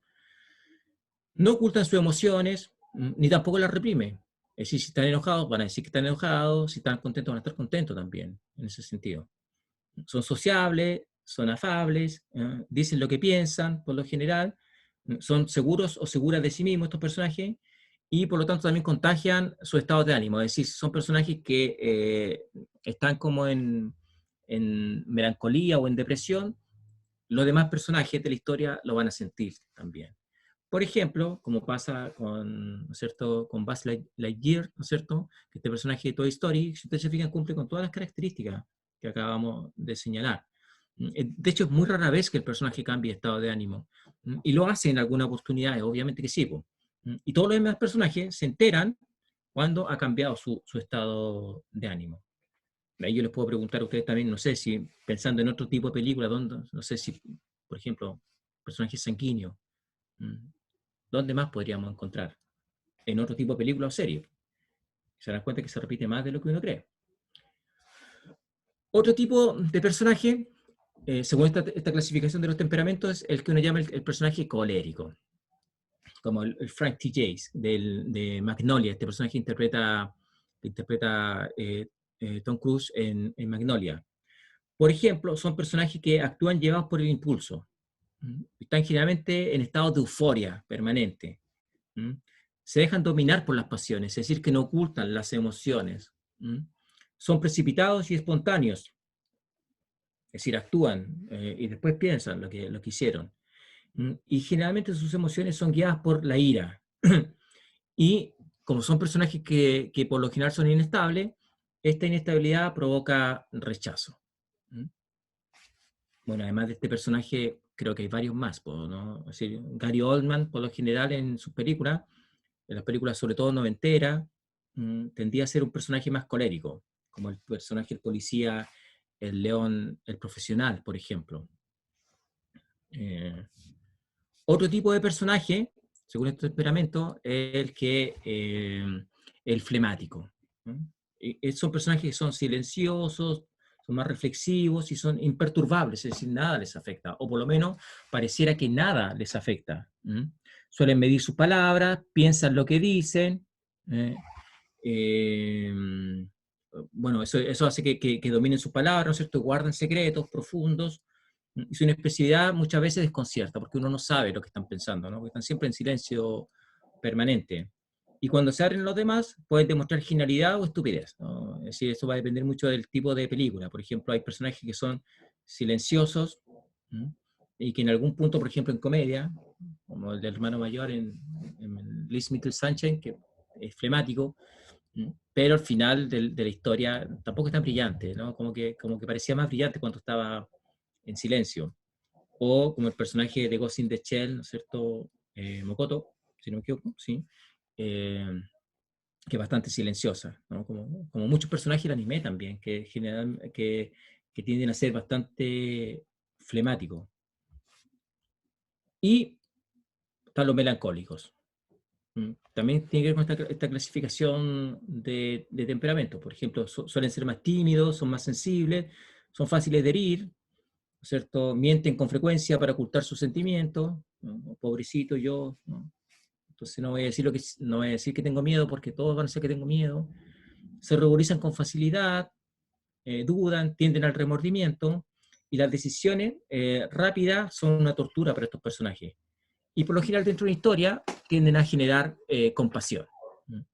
No ocultan sus emociones, ni tampoco las reprimen. Es decir, si están enojados, van a decir que están enojados, si están contentos, van a estar contentos también, en ese sentido. Son sociables, son afables, dicen lo que piensan, por lo general, son seguros o seguras de sí mismos estos personajes, y por lo tanto también contagian su estado de ánimo. Es decir, son personajes que están como en melancolía o en depresión, los demás personajes de la historia lo van a sentir también. Por ejemplo, como pasa con, ¿no es cierto?, con Buzz Lightyear, ¿no es cierto?, que este personaje de Toy Story, si ustedes se fijan, cumple con todas las características que acabamos de señalar. De hecho, es muy rara vez que el personaje cambie de estado de ánimo. Y lo hace en algunas oportunidades, obviamente que sí. Y todos los demás personajes se enteran cuando ha cambiado su estado de ánimo. Ahí yo les puedo preguntar a ustedes también, no sé si, pensando en otro tipo de película, no sé si, por ejemplo, personajes sanguíneos, ¿dónde más podríamos encontrar? En otro tipo de película o serie. Se dan cuenta que se repite más de lo que uno cree. Otro tipo de personaje, según esta clasificación de los temperamentos, es el que uno llama el personaje colérico, como el Frank T. Jace de Magnolia, este personaje que interpreta Tom Cruise en Magnolia. Por ejemplo, son personajes que actúan llevados por el impulso. Están generalmente en estado de euforia permanente. Se dejan dominar por las pasiones, es decir, que no ocultan las emociones. Son precipitados y espontáneos, es decir, actúan y después piensan lo que hicieron. Y generalmente sus emociones son guiadas por la ira. Y como son personajes que por lo general son inestables, esta inestabilidad provoca rechazo. Bueno, además de este personaje, creo que hay varios más, ¿no? Es decir, Gary Oldman, por lo general, en sus películas, en las películas sobre todo noventeras, tendía a ser un personaje más colérico, como el personaje del policía, el león, el profesional, por ejemplo. Otro tipo de personaje, según este temperamento, es el flemático, ¿no? Son personajes que son silenciosos, son más reflexivos y son imperturbables, es decir, nada les afecta, o por lo menos pareciera que nada les afecta. Suelen medir sus palabras, piensan lo que dicen. ¿eh? Eh, bueno, eso hace que dominen sus palabras, ¿no es cierto? Guardan secretos profundos. Y su inexpresividad muchas veces desconcierta, porque uno no sabe lo que están pensando, ¿no? Porque están siempre en silencio permanente. Y cuando se abren los demás, pueden demostrar genialidad o estupidez, ¿no? Es decir, eso va a depender mucho del tipo de película. Por ejemplo, hay personajes que son silenciosos, ¿no? Y que en algún punto, por ejemplo, en comedia, como el del hermano mayor en Liz Little Sunshine, que es flemático, pero al final de la historia tampoco es tan brillante, ¿no? Como que parecía más brillante cuando estaba en silencio. O como el personaje de Ghost in the Shell, ¿no es cierto? Mokoto, si no me equivoco, sí. Eh, que es bastante silenciosa, ¿no? Como muchos personajes del anime también, que tienden a ser bastante flemáticos. Y están los melancólicos. También tiene que ver con esta clasificación de temperamento. Por ejemplo, suelen ser más tímidos, son más sensibles, son fáciles de herir, ¿cierto? Mienten con frecuencia para ocultar sus sentimientos, ¿no? Pobrecito yo, ¿no? Entonces no voy a decir que tengo miedo porque todos van a decir que tengo miedo. Se ruborizan con facilidad, dudan, tienden al remordimiento, y las decisiones rápidas son una tortura para estos personajes. Y por lo general dentro de una historia tienden a generar compasión, ¿no?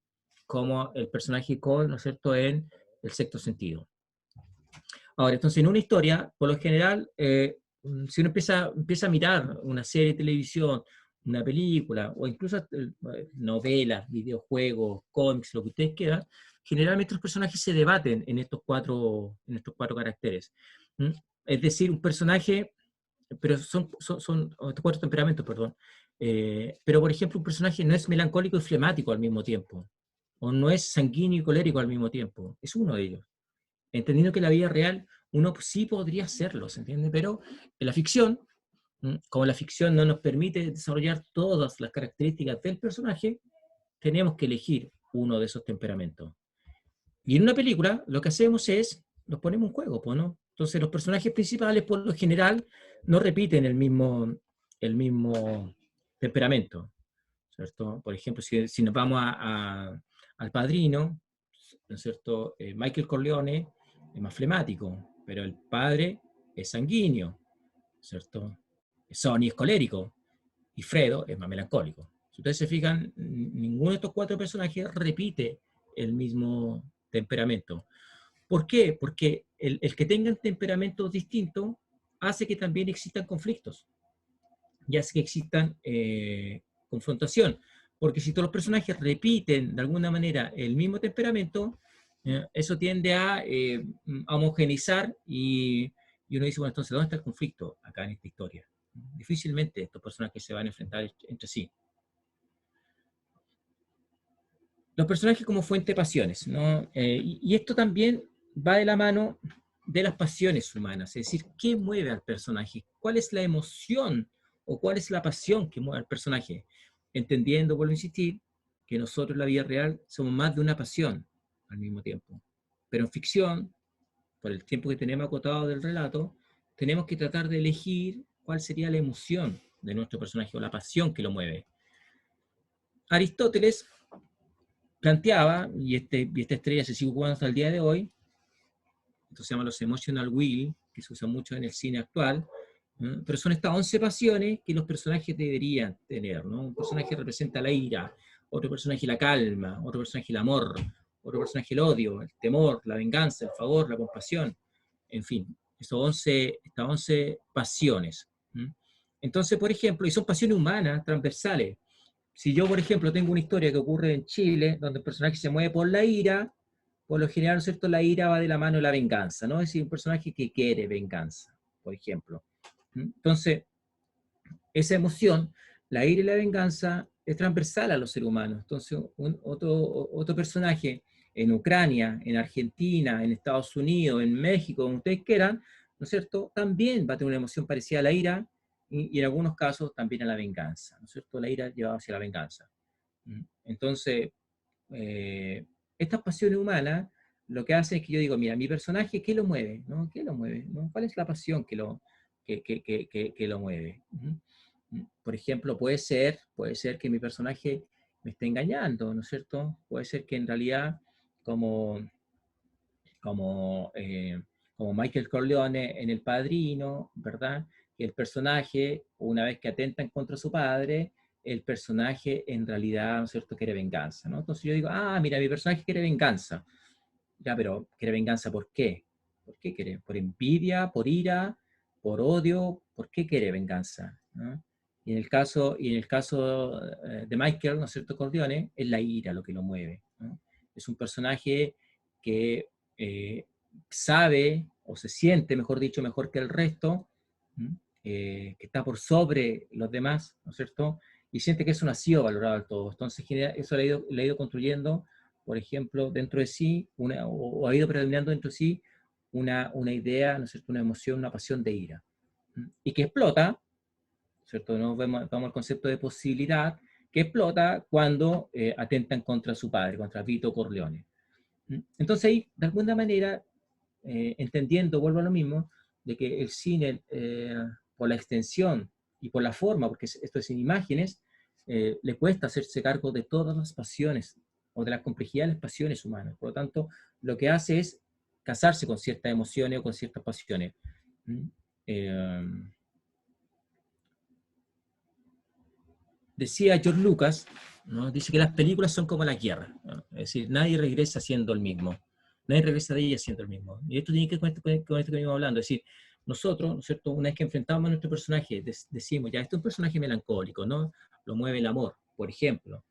Como el personaje Cole, ¿no es cierto?, en El sexto sentido. Ahora, entonces, en una historia, por lo general, si uno empieza a mirar una serie de televisión, una película, o incluso novelas, videojuegos, cómics, lo que ustedes quieran, generalmente los personajes se debaten en estos cuatro caracteres. ¿Mm? Es decir, un personaje, pero son estos cuatro temperamentos, perdón. Pero, por ejemplo, un personaje no es melancólico y flemático al mismo tiempo, o no es sanguíneo y colérico al mismo tiempo, es uno de ellos, entendiendo que en la vida real uno sí podría hacerlo, ¿se entiende? Pero en la ficción, como la ficción no nos permite desarrollar todas las características del personaje, tenemos que elegir uno de esos temperamentos. Y en una película lo que hacemos es, nos ponemos un juego, ¿no? Entonces los personajes principales por lo general no repiten el mismo temperamento, ¿cierto? Por ejemplo, si nos vamos al Padrino, ¿no es cierto? Michael Corleone es más flemático, pero el padre es sanguíneo, ¿cierto? Sonny es colérico y Fredo es más melancólico. Si ustedes se fijan, ninguno de estos cuatro personajes repite el mismo temperamento. ¿Por qué? Porque el que tengan temperamentos distintos hace que también existan conflictos y hace que existan confrontación. Porque si todos los personajes repiten de alguna manera el mismo temperamento, eso tiende a homogeneizar y uno dice, bueno, entonces, ¿dónde está el conflicto acá en esta historia? Difícilmente estos personajes se van a enfrentar entre sí. Los personajes como fuente de pasiones, ¿no? Y esto también va de la mano de las pasiones humanas, es decir, ¿qué mueve al personaje? ¿Cuál es la emoción o cuál es la pasión que mueve al personaje? Entendiendo, vuelvo a insistir, que nosotros en la vida real somos más de una pasión al mismo tiempo. Pero en ficción, por el tiempo que tenemos acotado del relato, tenemos que tratar de elegir cuál sería la emoción de nuestro personaje o la pasión que lo mueve. Aristóteles planteaba, y esta estrella se sigue jugando hasta el día de hoy, esto se llama los emotional wheel, que se usa mucho en el cine actual, ¿no? Pero son estas 11 pasiones que los personajes deberían tener, ¿no? Un personaje representa la ira, otro personaje la calma, otro personaje el amor, otro personaje el odio, el temor, la venganza, el favor, la compasión, en fin, estas 11 pasiones. Entonces, por ejemplo, y son pasiones humanas, transversales. Si yo, por ejemplo, tengo una historia que ocurre en Chile, donde el personaje se mueve por la ira, por lo general, ¿no es cierto?, la ira va de la mano de la venganza, ¿no? Es decir, un personaje que quiere venganza, por ejemplo. Entonces, esa emoción, la ira y la venganza, es transversal a los seres humanos. Entonces, otro personaje en Ucrania, en Argentina, en Estados Unidos, en México, como ustedes quieran, ¿no es cierto?, también va a tener una emoción parecida a la ira y en algunos casos también a la venganza, ¿no es cierto? La ira lleva hacia la venganza. Entonces, estas pasiones humanas lo que hace es que yo digo, mira, mi personaje, ¿qué lo mueve? ¿No? ¿Qué lo mueve? ¿No? ¿Cuál es la pasión que lo mueve? Por ejemplo, puede ser que mi personaje me esté engañando, ¿no es cierto? Puede ser que en realidad, como, como, eh, como Michael Corleone en El Padrino, ¿verdad? Que el personaje, una vez que atentan contra su padre, el personaje en realidad, ¿no es cierto?, quiere venganza, ¿no? Entonces yo digo, ah, mira, mi personaje quiere venganza. Ya, pero ¿quiere venganza por qué? ¿Por qué quiere? ¿Por envidia, por ira, por odio? ¿Por qué quiere venganza? ¿No? Y en el caso de Michael, ¿no es cierto?, Corleone, es la ira lo que lo mueve, ¿no? Es un personaje que sabe, o se siente, mejor dicho, mejor que el resto, que está por sobre los demás, ¿no es cierto? Y siente que eso no ha sido valorado del todo. Entonces, eso le ha ido construyendo, por ejemplo, dentro de sí, o ha ido predominando dentro de sí una idea, ¿no es cierto?, una emoción, una pasión de ira. Y que explota, ¿cierto? Vamos al concepto de posibilidad, que explota cuando atentan contra su padre, contra Vito Corleone. Entonces ahí, de alguna manera, entendiendo, vuelvo a lo mismo, de que el cine, por la extensión y por la forma, porque esto es en imágenes, le cuesta hacerse cargo de todas las pasiones o de la complejidad de las pasiones humanas. Por lo tanto, lo que hace es casarse con ciertas emociones o con ciertas pasiones. Eh, Decía George Lucas, ¿no? Dice que las películas son como la guerra, ¿no? Es decir, nadie regresa siendo el mismo, nadie regresa de ella siendo el mismo. Y esto tiene que ver con esto que venimos hablando, es decir, nosotros, ¿no es cierto?, una vez que enfrentamos a nuestro personaje, decimos, ya, este es un personaje melancólico, ¿no? Lo mueve el amor, por ejemplo.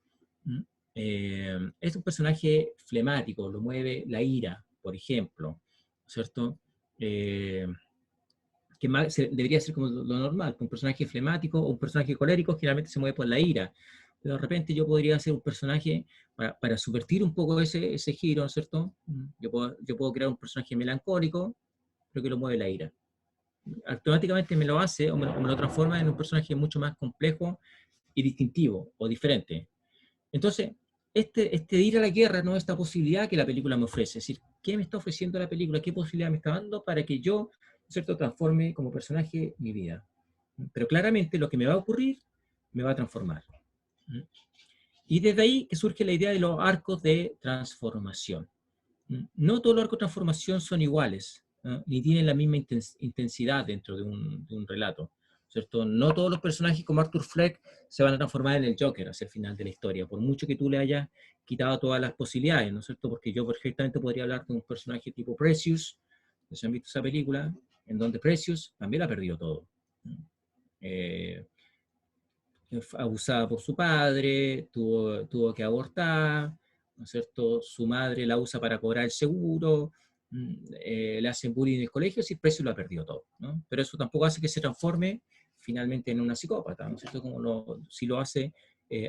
Es un personaje flemático, lo mueve la ira, por ejemplo, ¿no es cierto? Que debería ser como lo normal, un personaje flemático o un personaje colérico generalmente se mueve por la ira, pero de repente yo podría ser un personaje, para subvertir un poco ese giro, ¿no es cierto? Yo puedo crear un personaje melancólico, pero que lo mueve la ira. Automáticamente me lo hace o me lo transforma en un personaje mucho más complejo y distintivo o diferente. Entonces, este ir a la guerra, ¿no?, esta posibilidad que la película me ofrece, es decir, ¿qué me está ofreciendo la película? ¿Qué posibilidad me está dando para que yo, ¿cierto?, transforme como personaje mi vida? Pero claramente lo que me va a ocurrir me va a transformar. Y desde ahí que surge la idea de los arcos de transformación. No todos los arcos de transformación son iguales, ¿no?, ni tienen la misma intensidad dentro de un relato, ¿cierto? No todos los personajes como Arthur Fleck se van a transformar en el Joker hacia el final de la historia, por mucho que tú le hayas quitado todas las posibilidades, ¿no es cierto? Porque yo perfectamente podría hablar de un personaje tipo Precious, ¿se han visto esa película? En donde Precious también ha perdido todo. Eh, Abusada por su padre, tuvo que abortar, ¿no es cierto? Su madre la usa para cobrar el seguro, le hacen bullying en el colegio, y Precious lo ha perdido todo, ¿no? Pero eso tampoco hace que se transforme finalmente en una psicópata, ¿no es cierto? Como si lo hace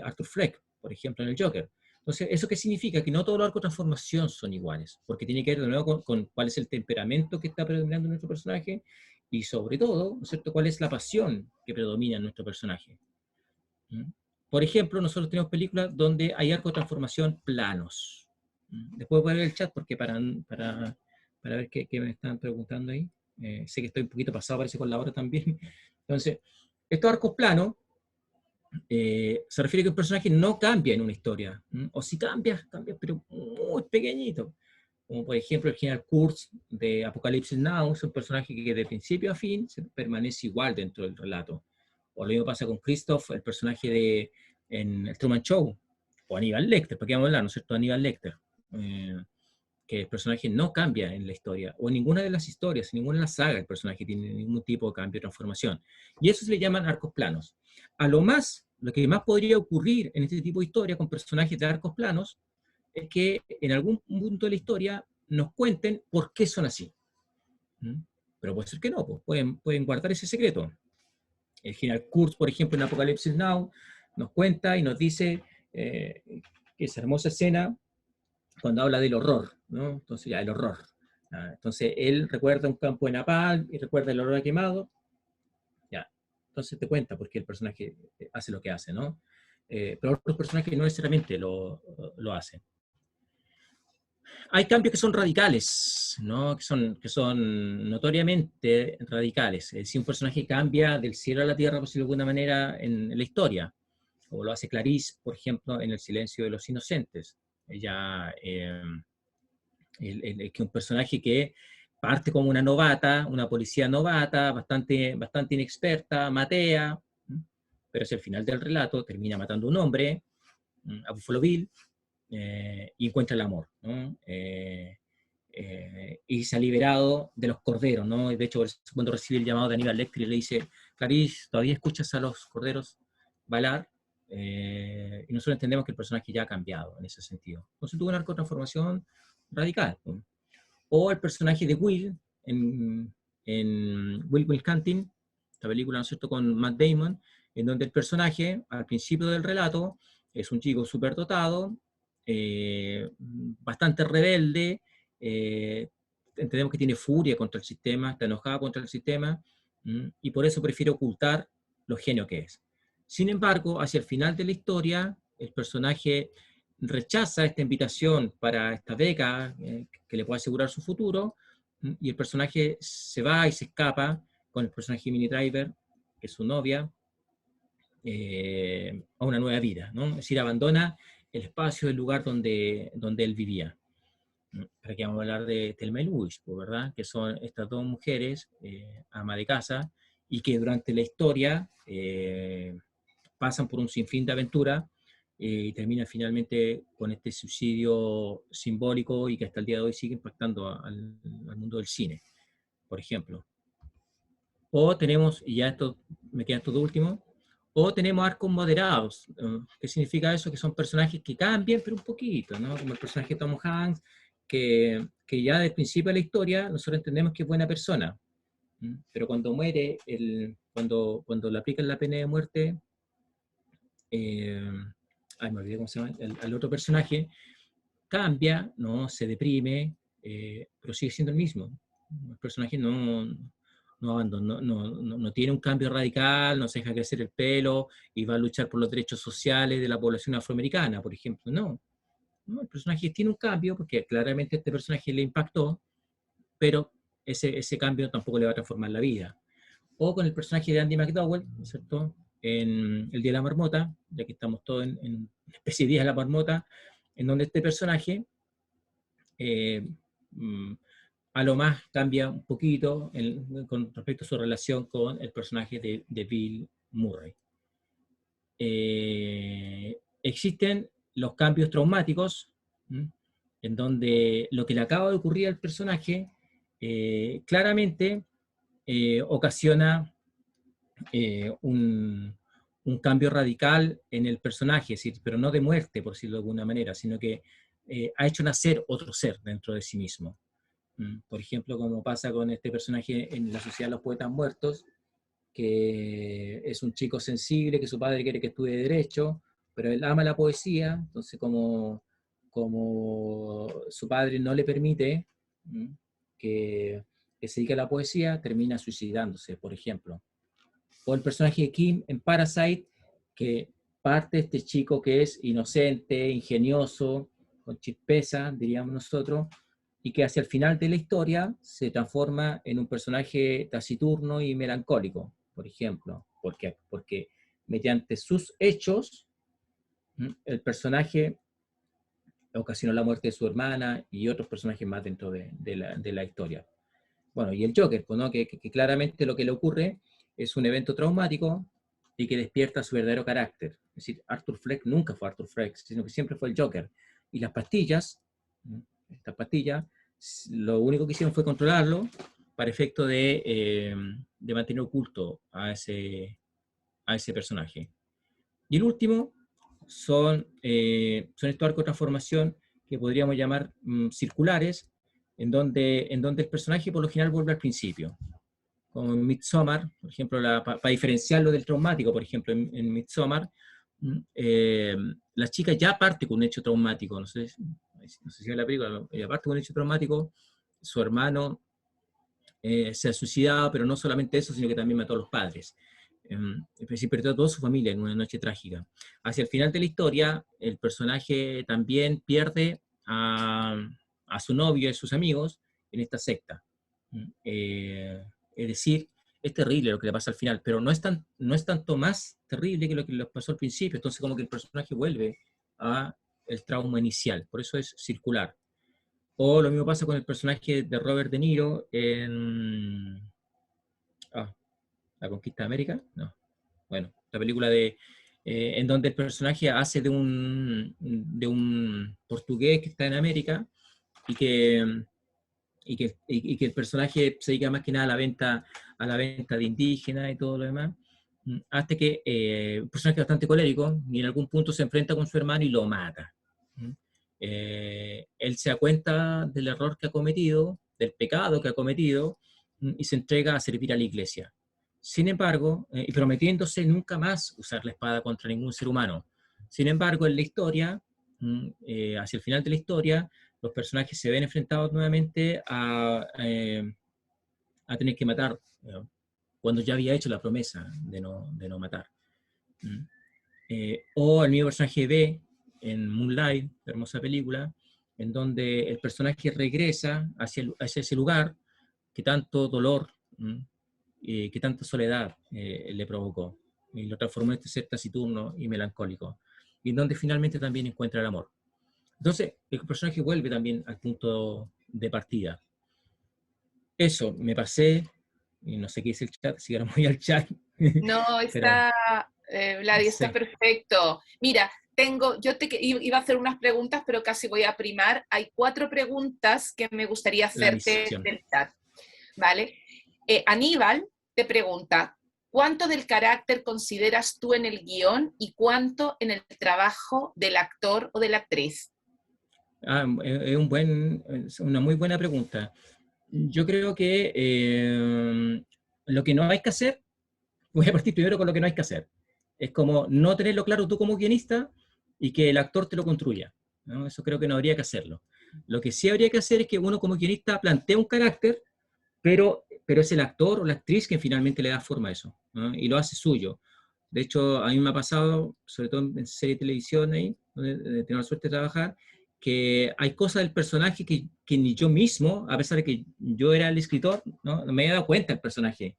Arthur Fleck, por ejemplo, en el Joker. Entonces, ¿eso qué significa? Que no todos los arcos de transformación son iguales, porque tiene que ver de nuevo con cuál es el temperamento que está predominando en nuestro personaje y sobre todo, ¿no es cierto?, cuál es la pasión que predomina en nuestro personaje. Por ejemplo, nosotros tenemos películas donde hay arcos de transformación planos. Después voy a ver el chat porque para ver qué me están preguntando ahí. Sé que estoy un poquito pasado, parece, con la hora también. Entonces, estos arcos planos se refiere a que un personaje no cambia en una historia. O si cambia, pero muy pequeñito. Como por ejemplo el General Kurtz de Apocalypse Now, es un personaje que de principio a fin permanece igual dentro del relato. O lo mismo pasa con Christoph, el personaje en el Truman Show, o Aníbal Lecter, porque vamos a hablar, ¿no es cierto?, Aníbal Lecter, que el personaje no cambia en la historia, o en ninguna de las historias, en ninguna de las sagas el personaje tiene ningún tipo de cambio o transformación. Y eso se le llaman arcos planos. Lo que más podría ocurrir en este tipo de historia con personajes de arcos planos es que en algún punto de la historia nos cuenten por qué son así. Pero puede ser que no, pues pueden guardar ese secreto. El General Kurtz, por ejemplo, en Apocalypse Now, nos cuenta y nos dice esa hermosa escena cuando habla del horror, ¿no? Entonces ya, el horror. Entonces él recuerda un campo de napalm y recuerda el olor a quemado, ya. Entonces te cuenta por qué el personaje hace lo que hace, ¿no? Pero otros personajes no necesariamente lo hacen. Hay cambios que son radicales, ¿no? Que son notoriamente radicales. Si un personaje cambia del cielo a la tierra, por decirlo de alguna manera, en la historia, como lo hace Clarice, por ejemplo, en El silencio de los inocentes. Ella, que un personaje que parte como una novata, una policía novata, bastante inexperta, matea, pero hacia el final del relato termina matando a un hombre, a Buffalo Bill, y encuentra el amor, ¿no? Y se ha liberado de los corderos, ¿no? Y de hecho, cuando recibe el llamado de Aníbal Lecter y le dice, Clarice, ¿todavía escuchas a los corderos bailar? Y nosotros entendemos que el personaje ya ha cambiado en ese sentido. Entonces tuvo una transformación radical, ¿no? O el personaje de Will, en Will Hunting, esta película, ¿no es cierto?, con Matt Damon, en donde el personaje, al principio del relato, es un chico súper dotado, bastante rebelde, entendemos que tiene furia contra el sistema, está enojado contra el sistema, y por eso prefiere ocultar lo genio que es. Sin embargo, hacia el final de la historia, el personaje rechaza esta invitación para esta beca que le puede asegurar su futuro, y el personaje se va y se escapa con el personaje de Minnie Driver, que es su novia, a una nueva vida, ¿no? Es decir, abandona el espacio, el lugar donde él vivía. Para que vamos a hablar de Thelma y Louise, ¿verdad? Que son estas dos mujeres, ama de casa, y que durante la historia pasan por un sinfín de aventuras y terminan finalmente con este suicidio simbólico y que hasta el día de hoy sigue impactando al mundo del cine, por ejemplo. O tenemos, y ya esto me queda esto de último, o tenemos arcos moderados. ¿Qué significa eso? Que son personajes que cambian, pero un poquito, ¿no? Como el personaje de Tom Hanks, que ya desde el principio de la historia nosotros entendemos que es buena persona, pero cuando muere, cuando le aplican la pena de muerte, me olvidé cómo se llama, al otro personaje, cambia, ¿no? Se deprime, pero sigue siendo el mismo. El personaje no abandona, no tiene un cambio radical, no se deja crecer el pelo y va a luchar por los derechos sociales de la población afroamericana, por ejemplo. No, el personaje tiene un cambio porque claramente este personaje le impactó, pero ese cambio tampoco le va a transformar la vida. O con el personaje de Andy McDowell, ¿no es cierto?, en El Día de la Marmota, ya que estamos todos en una especie de Día de la Marmota, en donde este personaje a lo más cambia un poquito con respecto a su relación con el personaje de Bill Murray. Existen los cambios traumáticos, en donde lo que le acaba de ocurrir al personaje claramente ocasiona un cambio radical en el personaje, es decir, pero no de muerte, por decirlo de alguna manera, sino que ha hecho nacer otro ser dentro de sí mismo. Por ejemplo, como pasa con este personaje en La Sociedad de los Poetas Muertos, que es un chico sensible, que su padre quiere que estudie Derecho, pero él ama la poesía, entonces como su padre no le permite que se dedique a la poesía, termina suicidándose, por ejemplo. O el personaje de Kim en Parasite, que parte de este chico que es inocente, ingenioso, con chispeza, diríamos nosotros, y que hacia el final de la historia se transforma en un personaje taciturno y melancólico, por ejemplo. ¿Por qué? Porque mediante sus hechos, el personaje ocasionó la muerte de su hermana y otros personajes más dentro de la historia. Bueno, y el Joker, pues, ¿no? que claramente lo que le ocurre es un evento traumático y que despierta su verdadero carácter. Es decir, Arthur Fleck nunca fue Arthur Fleck, sino que siempre fue el Joker. Y las pastillas, estas pastillas, lo único que hicieron fue controlarlo para efecto de mantener oculto a ese personaje. Y el último son estos arcos de transformación que podríamos llamar circulares, en donde el personaje por lo general vuelve al principio. Como en Midsommar, por ejemplo, para diferenciarlo del traumático, por ejemplo, en Midsommar, la chica ya parte con un hecho traumático, no sé si es la película, ella parte con un hecho traumático, su hermano se ha suicidado, pero no solamente eso, sino que también mató a los padres. Es decir, perdió a toda su familia en una noche trágica. Hacia el final de la historia, el personaje también pierde a su novio y a sus amigos en esta secta. Es decir, es terrible lo que le pasa al final, pero no es tanto más terrible que lo que le pasó al principio. Entonces, como que el personaje vuelve a el trauma inicial. Por eso es circular. O lo mismo pasa con el personaje de Robert De Niro en La Conquista de América. No. Bueno, la película en donde el personaje hace de un portugués que está en América y que el personaje se dedica más que nada a la venta de indígenas y todo lo demás, hasta que un personaje bastante colérico y en algún punto se enfrenta con su hermano y lo mata. Él se da cuenta del error que ha cometido, del pecado que ha cometido, y se entrega a servir a la iglesia. Sin embargo, y prometiéndose nunca más usar la espada contra ningún ser humano. Sin embargo, en la historia, hacia el final de la historia, los personajes se ven enfrentados nuevamente a tener que matar, cuando ya había hecho la promesa de no matar. O el mismo personaje B en Moonlight, hermosa película, en donde el personaje regresa hacia ese lugar que tanto dolor, que tanta soledad le provocó, y lo transformó en este ser taciturno y melancólico, y en donde finalmente también encuentra el amor. Entonces, el personaje vuelve también al punto de partida. Eso, me pasé, y no sé qué dice el chat, si ahora voy al chat. No, Pero, está, Vladi, está sí, perfecto. Mira, iba a hacer unas preguntas, pero casi voy a primar. Hay 4 preguntas que me gustaría la hacerte misión. del chat, ¿vale? Aníbal te pregunta, ¿cuánto del carácter consideras tú en el guión y cuánto en el trabajo del actor o de la actriz? Es una muy buena pregunta. Yo creo que lo que no hay que hacer, voy a partir primero con lo que no hay que hacer. Es como no tenerlo claro tú como guionista y que el actor te lo construya, ¿no? Eso creo que no habría que hacerlo. Lo que sí habría que hacer es que uno como guionista plantea un carácter, pero es el actor o la actriz que finalmente le da forma a eso, ¿no? Y lo hace suyo. De hecho, a mí me ha pasado, sobre todo en series de televisión, ahí, donde tengo la suerte de trabajar, que hay cosas del personaje que ni yo mismo, a pesar de que yo era el escritor, no me he dado cuenta del personaje.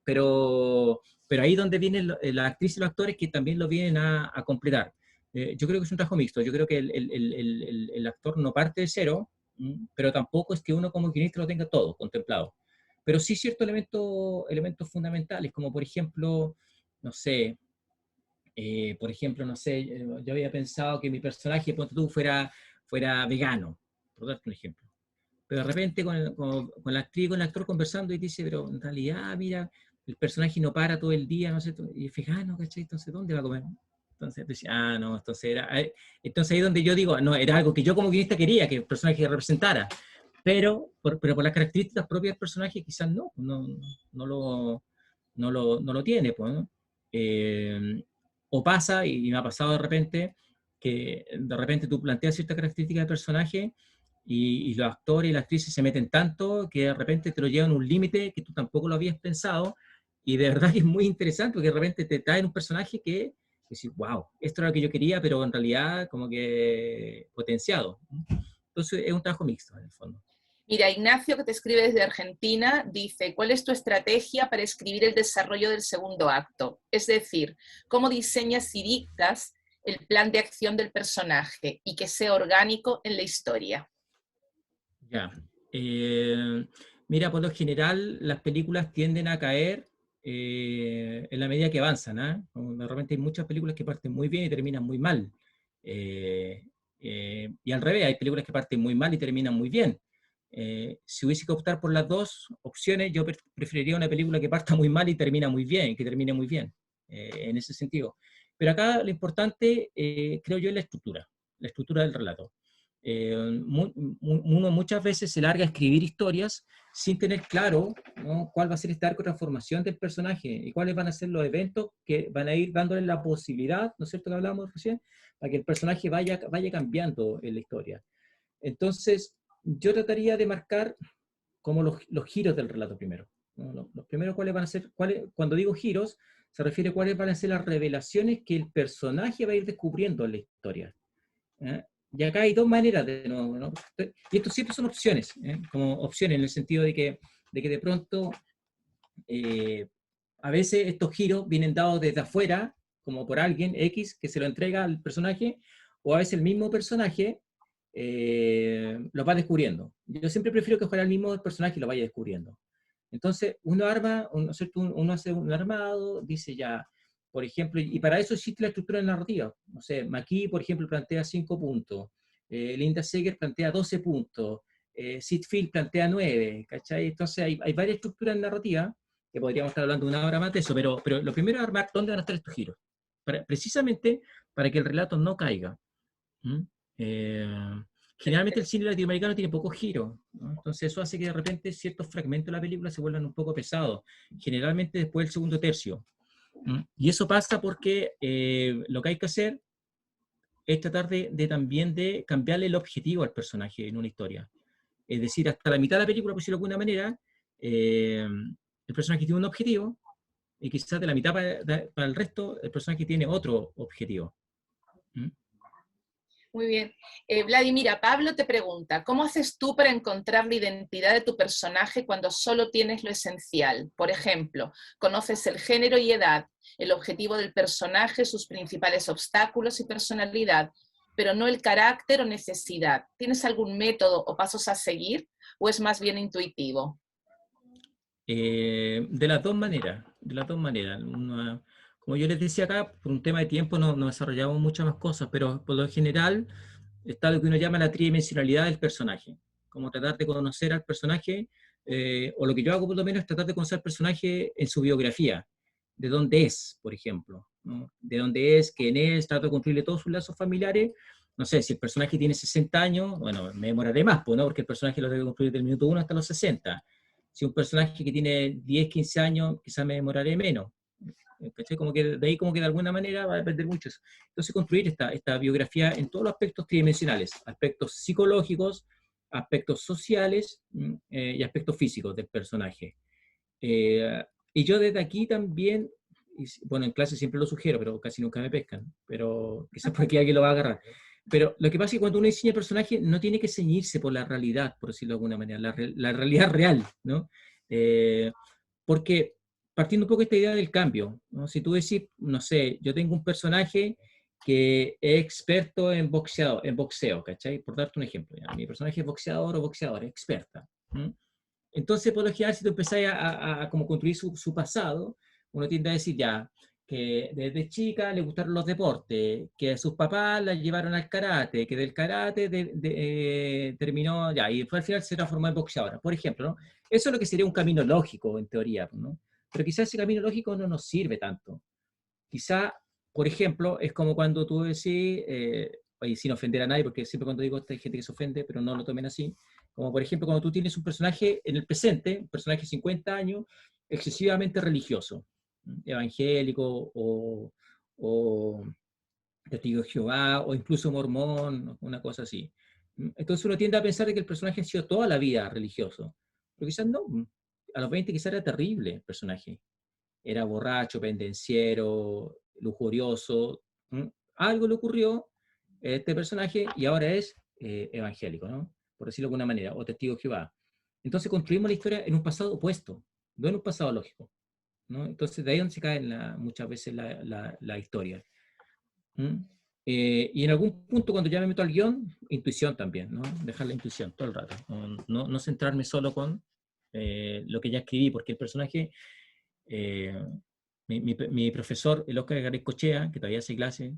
Pero ahí donde vienen la actriz y los actores que también lo vienen a completar. Yo creo que es un trabajo mixto. Yo creo que el actor no parte de cero, pero tampoco es que uno como guionista lo tenga todo contemplado. Pero sí ciertos elementos fundamentales, como por ejemplo, no sé, no sé, yo había pensado que mi personaje, ponte tú, fuera vegano, por darte un ejemplo. Pero de repente con la actriz y con el actor conversando y dice, pero en realidad, mira, el personaje no para todo el día, no sé, y es vegano, ¿cachai? Entonces, ¿dónde va a comer? Entonces decía, no, entonces ahí donde yo digo, no, era algo que yo como guionista quería que el personaje representara, pero por las características propias del personaje quizás no lo tiene, pues, ¿no? O pasa, y me ha pasado de repente, que de repente tú planteas ciertas características del personaje y los actores y las actrices se meten tanto que de repente te lo llevan a un límite que tú tampoco lo habías pensado, y de verdad que es muy interesante porque de repente te traen un personaje que decís, wow, esto era lo que yo quería, pero en realidad como que potenciado. Entonces es un trabajo mixto en el fondo. Mira, Ignacio, que te escribe desde Argentina, dice, ¿cuál es tu estrategia para escribir el desarrollo del segundo acto? Es decir, ¿cómo diseñas y dictas el plan de acción del personaje y que sea orgánico en la historia? Ya. Mira, por lo general las películas tienden a caer en la medida que avanzan, ¿ah? De repente hay muchas películas que parten muy bien y terminan muy mal. Eh, y al revés, hay películas que parten muy mal y terminan muy bien. Si hubiese que optar por las dos opciones, yo preferiría una película que parta muy mal y termina muy bien, que termine muy bien, en ese sentido. Pero acá lo importante, creo yo, es la estructura del relato. uno muchas veces se larga a escribir historias sin tener claro, ¿no?, cuál va a ser esta arco de transformación del personaje y cuáles van a ser los eventos que van a ir dándole la posibilidad, ¿no es cierto?, que hablábamos recién, para que el personaje vaya cambiando en la historia. Entonces, yo trataría de marcar como los giros del relato primero, ¿no? Los primeros, cuáles van a ser, cuando digo giros, se refiere a cuáles van a ser las revelaciones que el personaje va a ir descubriendo en la historia. ¿Eh? Y acá hay dos maneras de nuevo, ¿no? Y esto siempre son opciones, como opciones en el sentido de que de pronto a veces estos giros vienen dados desde afuera, como por alguien X que se lo entrega al personaje, o a veces el mismo personaje lo va descubriendo. Yo siempre prefiero que ojalá el mismo personaje lo vaya descubriendo. Entonces, uno arma, uno hace un armado, dice ya, por ejemplo, y para eso existe la estructura narrativa. No sé, McKee, por ejemplo, plantea 5 puntos, Linda Seger plantea 12 puntos, Sid Field plantea 9, ¿cachai? Entonces hay varias estructuras narrativas, que podríamos estar hablando una hora más de eso, pero lo primero es armar dónde van a estar estos giros, precisamente para que el relato no caiga. ¿Mm? Eh, Generalmente el cine latinoamericano tiene pocos giros, ¿no? Entonces eso hace que de repente ciertos fragmentos de la película se vuelvan un poco pesados, generalmente después del segundo tercio. Y eso pasa porque lo que hay que hacer es tratar también de cambiarle el objetivo al personaje en una historia. Es decir, hasta la mitad de la película, por decirlo de alguna manera, el personaje tiene un objetivo y quizás de la mitad para el resto el personaje tiene otro objetivo. ¿Mm? Muy bien. Vladimira, Pablo te pregunta, ¿cómo haces tú para encontrar la identidad de tu personaje cuando solo tienes lo esencial? Por ejemplo, conoces el género y edad, el objetivo del personaje, sus principales obstáculos y personalidad, pero no el carácter o necesidad. ¿Tienes algún método o pasos a seguir o es más bien intuitivo? De las dos maneras, como yo les decía acá, por un tema de tiempo no desarrollamos muchas más cosas, pero por lo general está lo que uno llama la tridimensionalidad del personaje, como tratar de conocer al personaje, o lo que yo hago por lo menos es tratar de conocer al personaje en su biografía, de dónde es, por ejemplo, ¿no? De dónde es, quién es, trato de construirle todos sus lazos familiares. No sé, si el personaje tiene 60 años, bueno, me demoraré más, pues, ¿no? Porque el personaje lo debe construir desde el minuto 1 hasta los 60. Si un personaje que tiene 10, 15 años, quizás me demoraré menos. ¿Cachai? Como que de ahí como que de alguna manera va a depender mucho eso. Entonces construir esta biografía en todos los aspectos tridimensionales, aspectos psicológicos, aspectos sociales y aspectos físicos del personaje. Y yo desde aquí también, bueno, en clase siempre lo sugiero, pero casi nunca me pescan, pero quizás porque alguien lo va a agarrar. Pero lo que pasa es que cuando uno diseña el personaje no tiene que ceñirse por la realidad, por decirlo de alguna manera, la realidad real, ¿no? Porque partiendo un poco de esta idea del cambio, ¿no? Si tú decís, no sé, yo tengo un personaje que es experto en boxeo, ¿cachai? Por darte un ejemplo, ¿ya? Mi personaje es boxeador o boxeadora, experta. ¿Mm? Entonces, por lo general, si tú empezás a como construir su pasado, uno tiende a decir ya, que desde chica le gustaron los deportes, que sus papás la llevaron al karate, que del karate terminó ya, y después al final se transformó en boxeadora, por ejemplo, ¿no? Eso es lo que sería un camino lógico, en teoría, ¿no? Pero quizás ese camino lógico no nos sirve tanto. Quizá, por ejemplo, es como cuando tú decís, oye, sin ofender a nadie, porque siempre cuando digo esto hay gente que se ofende, pero no lo tomen así, como por ejemplo cuando tú tienes un personaje en el presente, un personaje de 50 años, excesivamente religioso, evangélico o testigo de Jehová o incluso mormón, una cosa así. Entonces uno tiende a pensar que el personaje ha sido toda la vida religioso, pero quizás no. A los 20 quizás era terrible el personaje, era borracho, pendenciero, lujurioso. Algo le ocurrió a este personaje y ahora es evangélico, ¿no? Por decirlo de alguna manera, o testigo de Jehová. Entonces construimos la historia en un pasado opuesto, no en un pasado lógico, ¿no? Entonces de ahí donde se cae muchas veces la historia. ¿Mm? Y en algún punto cuando ya me meto al guión, intuición también, ¿no? Dejar la intuición todo el rato, no centrarme solo con lo que ya escribí, porque el personaje mi profesor, el Oscar Garaycochea, que todavía hace clase,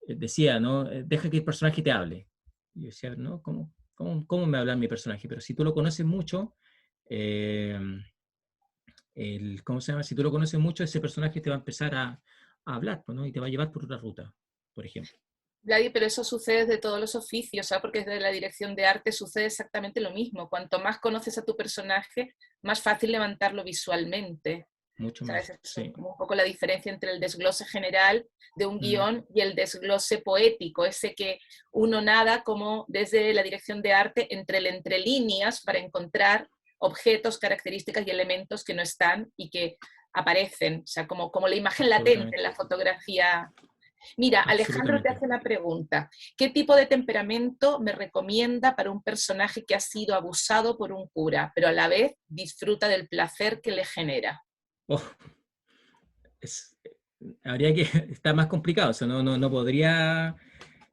decía, ¿no? Deja que el personaje te hable. Y yo decía, ¿no? ¿Cómo me habla mi personaje? Pero si tú lo conoces mucho, eh, ¿cómo se llama? Si tú lo conoces mucho, ese personaje te va a empezar a hablar, ¿no? Y te va a llevar por otra ruta, por ejemplo. Vladi, pero eso sucede de todos los oficios, ¿sabes? Porque desde la dirección de arte sucede exactamente lo mismo. Cuanto más conoces a tu personaje, más fácil levantarlo visualmente. Mucho ¿Sabes? más, Eso es sí, como un poco la diferencia entre el desglose general de un mm, guión y el desglose poético, ese que uno nada como desde la dirección de arte entre líneas para encontrar objetos, características y elementos que no están y que aparecen, o sea, como la imagen latente en absolutamente, la fotografía. Mira, Alejandro te absolutamente. hace una pregunta. ¿Qué tipo de temperamento me recomienda para un personaje que ha sido abusado por un cura, pero a la vez disfruta del placer que le genera? Oh, es- habría que, está más complicado, eso no podría,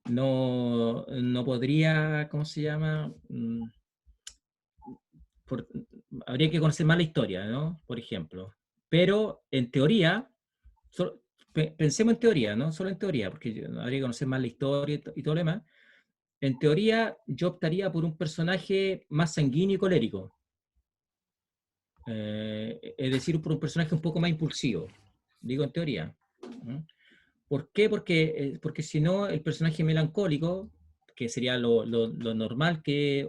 no podría, ¿cómo se llama? Por- habría que conocer más la historia, ¿no? Por ejemplo. Pero en teoría, pensemos en teoría, ¿no? Solo en teoría, porque habría que conocer más la historia y todo lo demás. En teoría, yo optaría por un personaje más sanguíneo y colérico. Es decir, por un personaje un poco más impulsivo. Digo en teoría. ¿No? ¿Por qué? Porque si no, el personaje melancólico, que sería lo normal que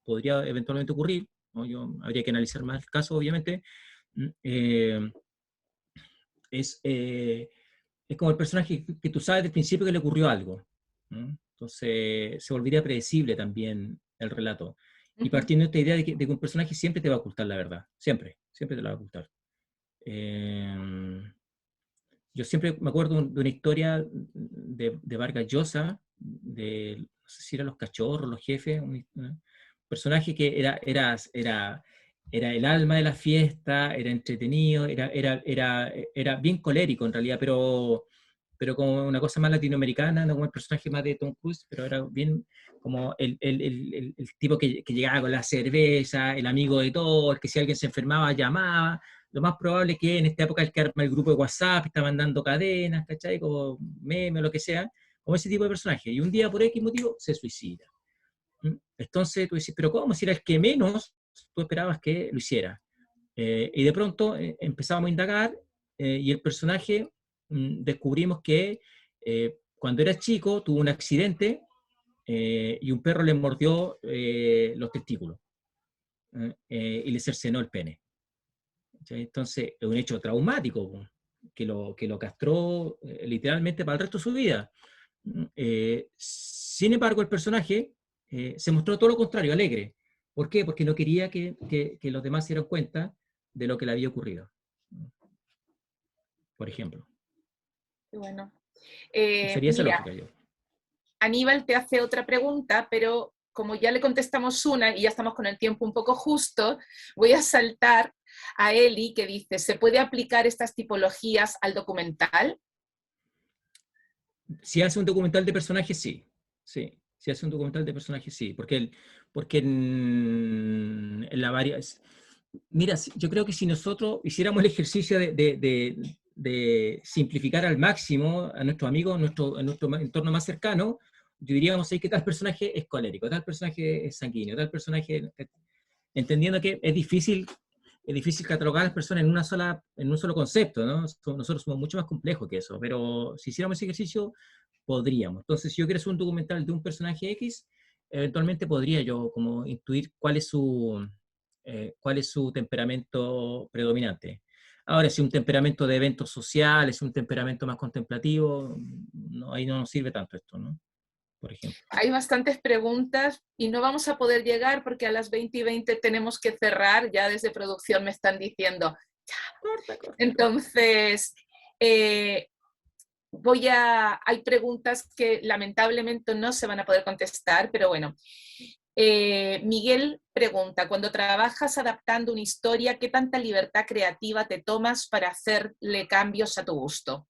podría eventualmente ocurrir, ¿no? Habría que analizar más el caso, obviamente, eh, es, eh, es como el personaje que tú sabes desde el principio que le ocurrió algo. ¿No? Entonces se volvería predecible también el relato. Y Ujú. partiendo de esta idea de que un personaje siempre te va a ocultar la verdad, siempre te la va a ocultar. Eh, yo siempre me acuerdo de una historia de Vargas Llosa, no sé si eran los cachorros, los jefes, un personaje que era el alma de la fiesta, era entretenido, era bien colérico en realidad, pero como una cosa más latinoamericana, no como el personaje más de Tom Cruise, pero era bien como el tipo que llegaba con la cerveza, el amigo de todos, el que si alguien se enfermaba llamaba. Lo más probable es que en esta época el que arma el grupo de WhatsApp está mandando cadenas, ¿cachai? Como meme o lo que sea, como ese tipo de personaje. Y un día por X motivo se suicida. Entonces tú dices, pero ¿cómo si era el que menos tú esperabas que lo hiciera? Y de pronto empezamos a indagar y el personaje descubrimos que cuando era chico tuvo un accidente y un perro le mordió los testículos y le cercenó el pene. ¿Sí? Entonces, es un hecho traumático que lo castró literalmente para el resto de su vida. Sin embargo, el personaje se mostró todo lo contrario, alegre. ¿Por qué? Porque no quería que los demás se dieran cuenta de lo que le había ocurrido, por ejemplo. Qué bueno. Sería esa Mira, lógica yo. Aníbal te hace otra pregunta, pero como ya le contestamos una y ya estamos con el tiempo un poco justo, voy a saltar a Eli que dice, ¿se puede aplicar estas tipologías al documental? Si hace un documental de personajes, sí. Sí. Si hace un documental de personajes, sí. Porque en la varias. Mira, yo creo que si nosotros hiciéramos el ejercicio de simplificar al máximo a nuestros amigos, a nuestro entorno más cercano, diríamos ahí que tal personaje es colérico, tal personaje es sanguíneo, tal personaje. Entendiendo que es difícil catalogar a las personas en un solo concepto, ¿no? Nosotros somos mucho más complejos que eso, pero si hiciéramos ese ejercicio, podríamos. Entonces, si yo quiero hacer un documental de un personaje X, eventualmente podría yo como intuir cuál es su temperamento predominante. Ahora, si un temperamento de eventos sociales, un temperamento más contemplativo, no, ahí no nos sirve tanto esto, ¿no? Por ejemplo. Hay bastantes preguntas y no vamos a poder llegar porque a las 20:20 tenemos que cerrar, ya desde producción me están diciendo. Corta, corta, corta. Entonces, hay preguntas que lamentablemente no se van a poder contestar, pero bueno. Miguel pregunta, cuando trabajas adaptando una historia, ¿qué tanta libertad creativa te tomas para hacerle cambios a tu gusto?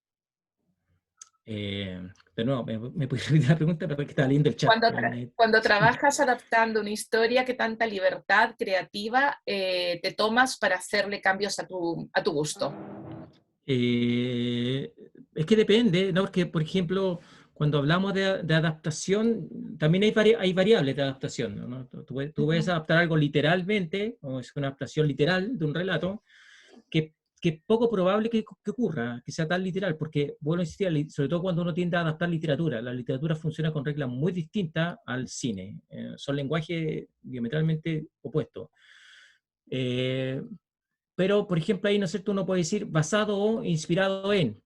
De nuevo, ¿me puedes repetir la pregunta? Porque estaba leyendo el chat. Cuando trabajas adaptando una historia, ¿qué tanta libertad creativa te tomas para hacerle cambios a tu gusto? Eh, es que depende, ¿no? Porque, por ejemplo, cuando hablamos de adaptación, también hay variables de adaptación, ¿no? Tú puedes Ujú. adaptar algo literalmente, o es una adaptación literal de un relato, que que es poco probable que ocurra, que sea tan literal, porque, bueno, insistir, sobre todo cuando uno tiende a adaptar literatura, la literatura funciona con reglas muy distintas al cine, son lenguajes diametralmente opuestos. Pero, por ejemplo, ahí, ¿no es cierto?, uno puede decir basado o inspirado en.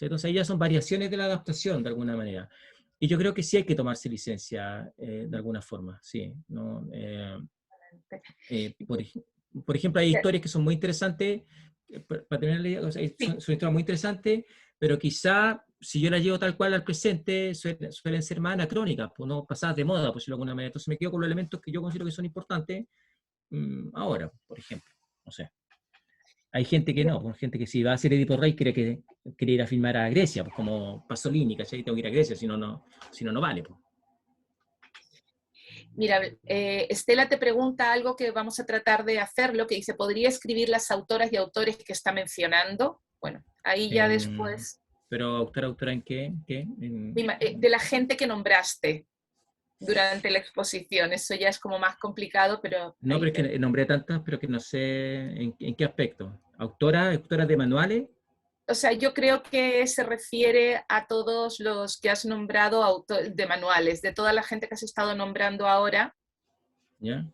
Entonces ahí ya son variaciones de la adaptación, de alguna manera. Y yo creo que sí hay que tomarse licencia, de alguna forma, sí. ¿No? Por, por ejemplo, hay historias que son muy interesantes, para tenerle, o sea, Sí. son historias muy interesantes, pero quizá si yo las llevo tal cual al presente, suelen ser más anacrónicas, pues no pasadas de moda, por decirlo de alguna manera. Entonces me quedo con los elementos que yo considero que son importantes ahora, por ejemplo. No sé. Hay gente que no, gente que si va a ser Edipo Rey quiere ir a filmar a Grecia, pues como Pasolini, ¿cachai? Tengo que ir a Grecia, si no, no vale. Pues. Mira, Estela te pregunta algo que vamos a tratar de hacerlo, que dice, ¿podría escribir las autoras y autores que está mencionando? Bueno, ahí ya después... Pero autora, ¿en qué? De la gente que nombraste durante la exposición, eso ya es como más complicado, pero... No, pero es que nombré tantas, pero que no sé en qué aspecto. ¿Autoras de manuales? O sea, yo creo que se refiere a todos los que has nombrado de manuales, de toda la gente que has estado nombrando ahora, ¿Ya?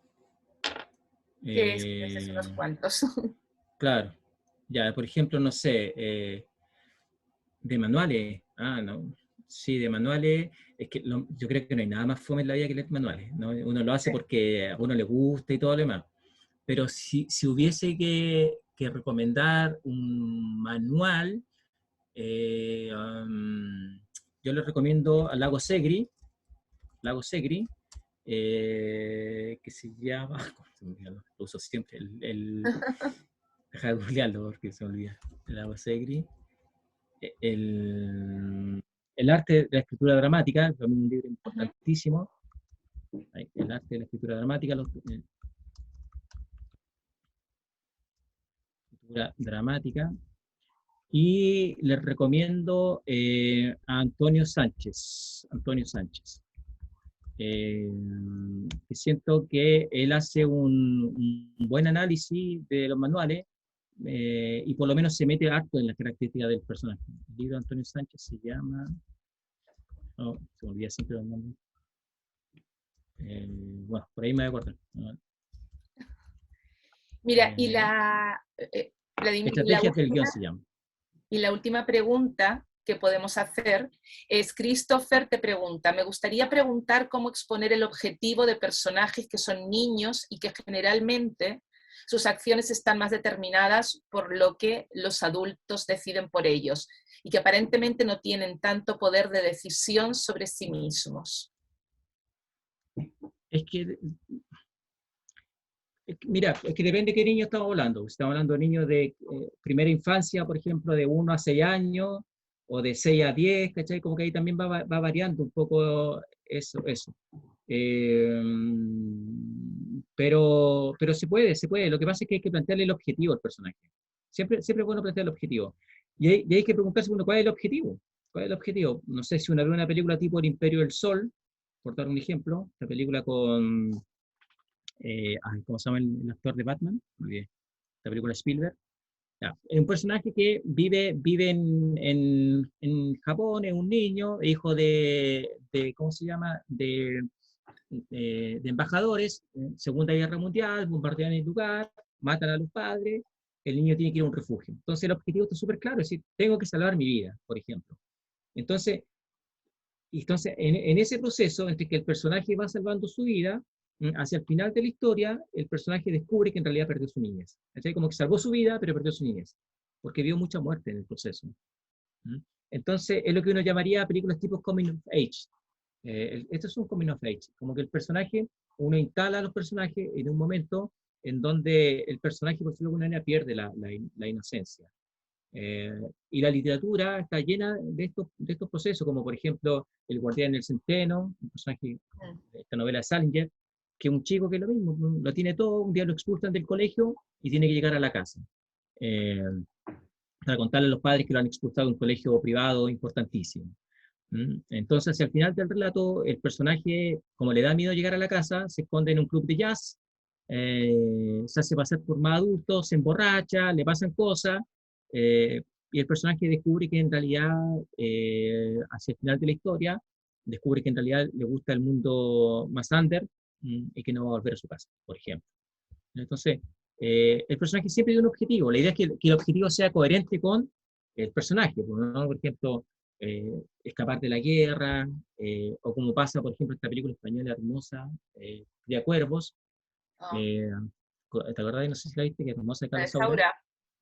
que es unos cuantos. Claro. Ya, por ejemplo, no sé, de manuales. No. Sí, de manuales. Es que yo creo que no hay nada más fome en la vida que leer manuales, ¿no? Uno lo hace porque a uno le gusta y todo lo demás. Pero si hubiese que recomendar un manual, yo les recomiendo a Lago Segri, que se llama, lo uso siempre, deja de googlearlo porque se me olvida, Lago Segri, el arte de la escritura dramática, también un libro importantísimo, el arte de la escritura dramática, dramática. Y les recomiendo a Antonio Sánchez. Que siento que él hace un buen análisis de los manuales y por lo menos se mete harto en las características del personaje. El libro de Antonio Sánchez se llama... se me olvida siempre los nombres. Bueno, por ahí me voy a acordar. Mira, y la Estrategias del guión última, se llama. y la última pregunta que podemos hacer es, Christopher te pregunta, me gustaría preguntar cómo exponer el objetivo de personajes que son niños y que generalmente sus acciones están más determinadas por lo que los adultos deciden por ellos y que aparentemente no tienen tanto poder de decisión sobre sí mismos. Es que mira, es que depende de qué niño estamos hablando. Estamos hablando de niños de primera infancia, por ejemplo, de 1 a 6 años, o de 6 a 10, ¿cachai? Como que ahí también va variando un poco eso. Eh, pero se puede. Lo que pasa es que hay que plantearle el objetivo al personaje. Siempre es bueno plantear el objetivo. Y hay que preguntarse, bueno, ¿cuál es el objetivo? ¿Cuál es el objetivo? No sé, si uno ve una película tipo El Imperio del Sol, por dar un ejemplo, la película con ¿cómo se llama el actor de Batman? Muy bien. La película Spielberg. Ya. Es un personaje que vive en Japón, es un niño, hijo ¿cómo se llama? De embajadores, Segunda Guerra Mundial, bombardean el lugar, matan a los padres, el niño tiene que ir a un refugio. Entonces el objetivo está súper claro, es decir, tengo que salvar mi vida, por ejemplo. Entonces en ese proceso, entre que el personaje va salvando su vida, hacia el final de la historia, el personaje descubre que en realidad perdió su niñez. ¿Cachai? Como que salvó su vida, pero perdió su niñez, porque vio mucha muerte en el proceso. Entonces, es lo que uno llamaría películas tipo Coming of Age. Esto es un Coming of Age, como que el personaje, uno instala a los personajes en un momento en donde el personaje, por decirlo de alguna manera, pierde la inocencia. Y la literatura está llena de estos procesos, como por ejemplo El Guardián del Centeno, un personaje de esta novela de Salinger, que es un chico que es lo mismo, lo tiene todo, un día lo expulsan del colegio y tiene que llegar a la casa. Para contarle a los padres que lo han expulsado de un colegio privado importantísimo. Entonces, al final del relato, el personaje, como le da miedo llegar a la casa, se esconde en un club de jazz se hace pasar por más adulto, se emborracha, le pasan cosas, eh, y el personaje descubre que en realidad, hacia el final de la historia, descubre que en realidad le gusta el mundo más under, y que no va a volver a su casa, por ejemplo. Entonces, el personaje siempre tiene un objetivo. La idea es que el objetivo sea coherente con el personaje, ¿no? Por ejemplo, escapar de la guerra, o como pasa, por ejemplo, esta película española hermosa, Cría Cuervos. Oh, eh, ¿Te acuerdas? No sé si la viste, que es hermosa de la de Carlos Saura. Saura.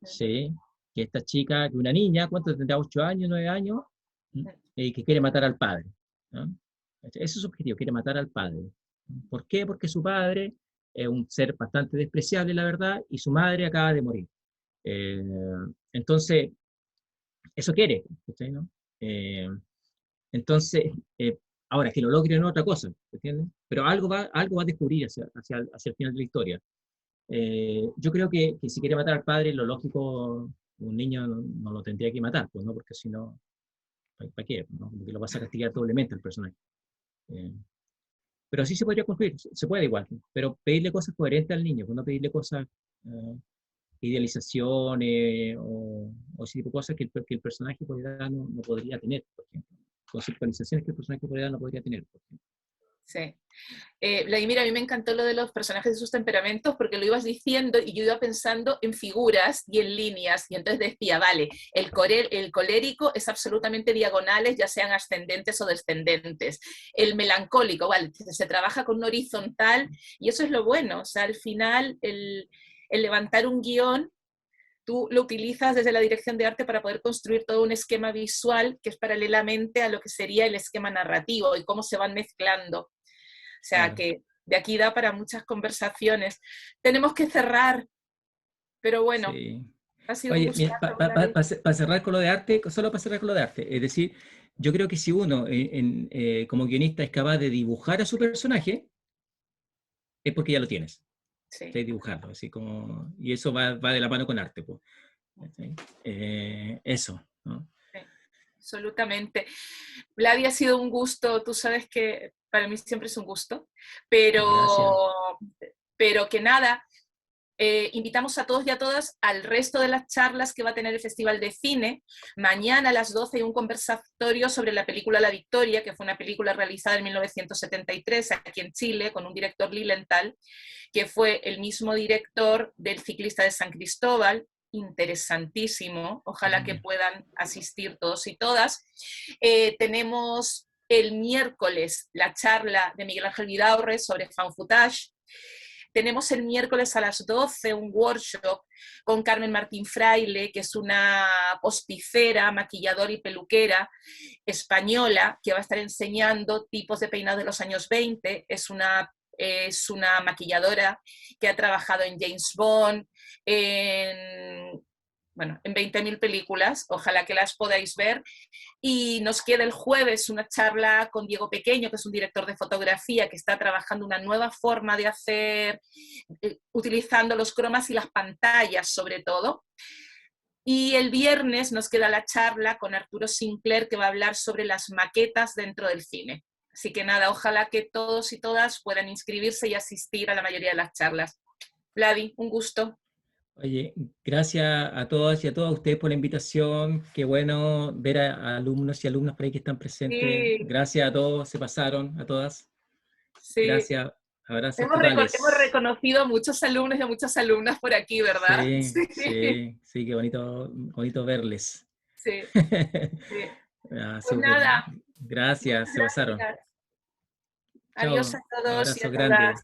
Sí, que esta chica, que una niña, ¿cuánto tendrá? 8 años, 9 años, que quiere matar al padre, ¿no? Ese es su objetivo, quiere matar al padre. ¿Por qué? Porque su padre es un ser bastante despreciable, la verdad, y su madre acaba de morir. Eh, entonces, eso quiere, ¿sí, no? Eh, entonces, ahora, que lo logre no es otra cosa, ¿entiendes? Pero algo va a descubrir hacia el final de la historia. Yo creo que si quiere matar al padre, lo lógico, un niño no lo tendría que matar, pues, ¿no? Porque si no, ¿para qué? ¿No? Porque lo vas a castigar doblemente al personaje. Eh, pero así se podría construir, se puede igual, pero pedirle cosas coherentes al niño, pues no pedirle cosas, idealizaciones o ese tipo de cosas que el personaje por edad no podría tener, por ejemplo. Conceptualizaciones que el personaje por edad no podría tener, por ejemplo. Sí. Vladimir, a mí me encantó lo de los personajes y sus temperamentos porque lo ibas diciendo y yo iba pensando en figuras y en líneas y entonces decía, vale, el colérico es absolutamente diagonales, ya sean ascendentes o descendentes. El melancólico, vale, se trabaja con un horizontal y eso es lo bueno, o sea, al final el levantar un guión tú lo utilizas desde la dirección de arte para poder construir todo un esquema visual que es paralelamente a lo que sería el esquema narrativo y cómo se van mezclando. O sea Claro. que de aquí da para muchas conversaciones. Tenemos que cerrar, pero bueno, Sí. ha sido un Oye, gustazo, Gladys. para cerrar con lo de arte, solo para cerrar con lo de arte, es decir, yo creo que si uno como guionista es capaz de dibujar a su personaje, es porque ya lo tienes, Sí, estás dibujando, así como, y eso va de la mano con arte, pues. ¿Sí? Eso, ¿no? sí, absolutamente. Vladi, ha sido un gusto, tú sabes que para mí siempre es un gusto, Gracias. pero, pero que nada, invitamos a todos y a todas al resto de las charlas que va a tener el Festival de Cine. Mañana a las 12 hay un conversatorio sobre la película La Victoria, que fue una película realizada en 1973 aquí en Chile con un director Lilienthal, que fue el mismo director del Ciclista de San Cristóbal. Interesantísimo, ojalá que puedan asistir todos y todas. Tenemos el miércoles la charla de Miguel Ángel Vidaurre sobre found footage. Tenemos el miércoles a las 12 un workshop con Carmen Martín Fraile, que es una posticera, maquilladora y peluquera española, que va a estar enseñando tipos de peinados de los años 20. Es una maquilladora que ha trabajado en James Bond, en 20.000 películas, ojalá que las podáis ver. Y nos queda el jueves una charla con Diego Pequeño, que es un director de fotografía que está trabajando una nueva forma de hacer, utilizando los cromas y las pantallas sobre todo. Y el viernes nos queda la charla con Arturo Sinclair, que va a hablar sobre las maquetas dentro del cine. Así que nada, ojalá que todos y todas puedan inscribirse y asistir a la mayoría de las charlas. Vladi, un gusto. Oye, gracias a todas y a todos ustedes por la invitación. Qué bueno ver a alumnos y alumnas por ahí que están presentes. Sí, Gracias a todos, se pasaron, a todas. sí. Gracias, abrazos Hemos totales. reconocido a muchos alumnos y a muchas alumnas por aquí, ¿verdad? Sí, Sí, sí, sí, qué bonito, bonito verles. sí, sí. Ah, Pues súper. nada, muchas Gracias, se pasaron. gracias. Adiós Chao, a todos y abrazo a todas. grande.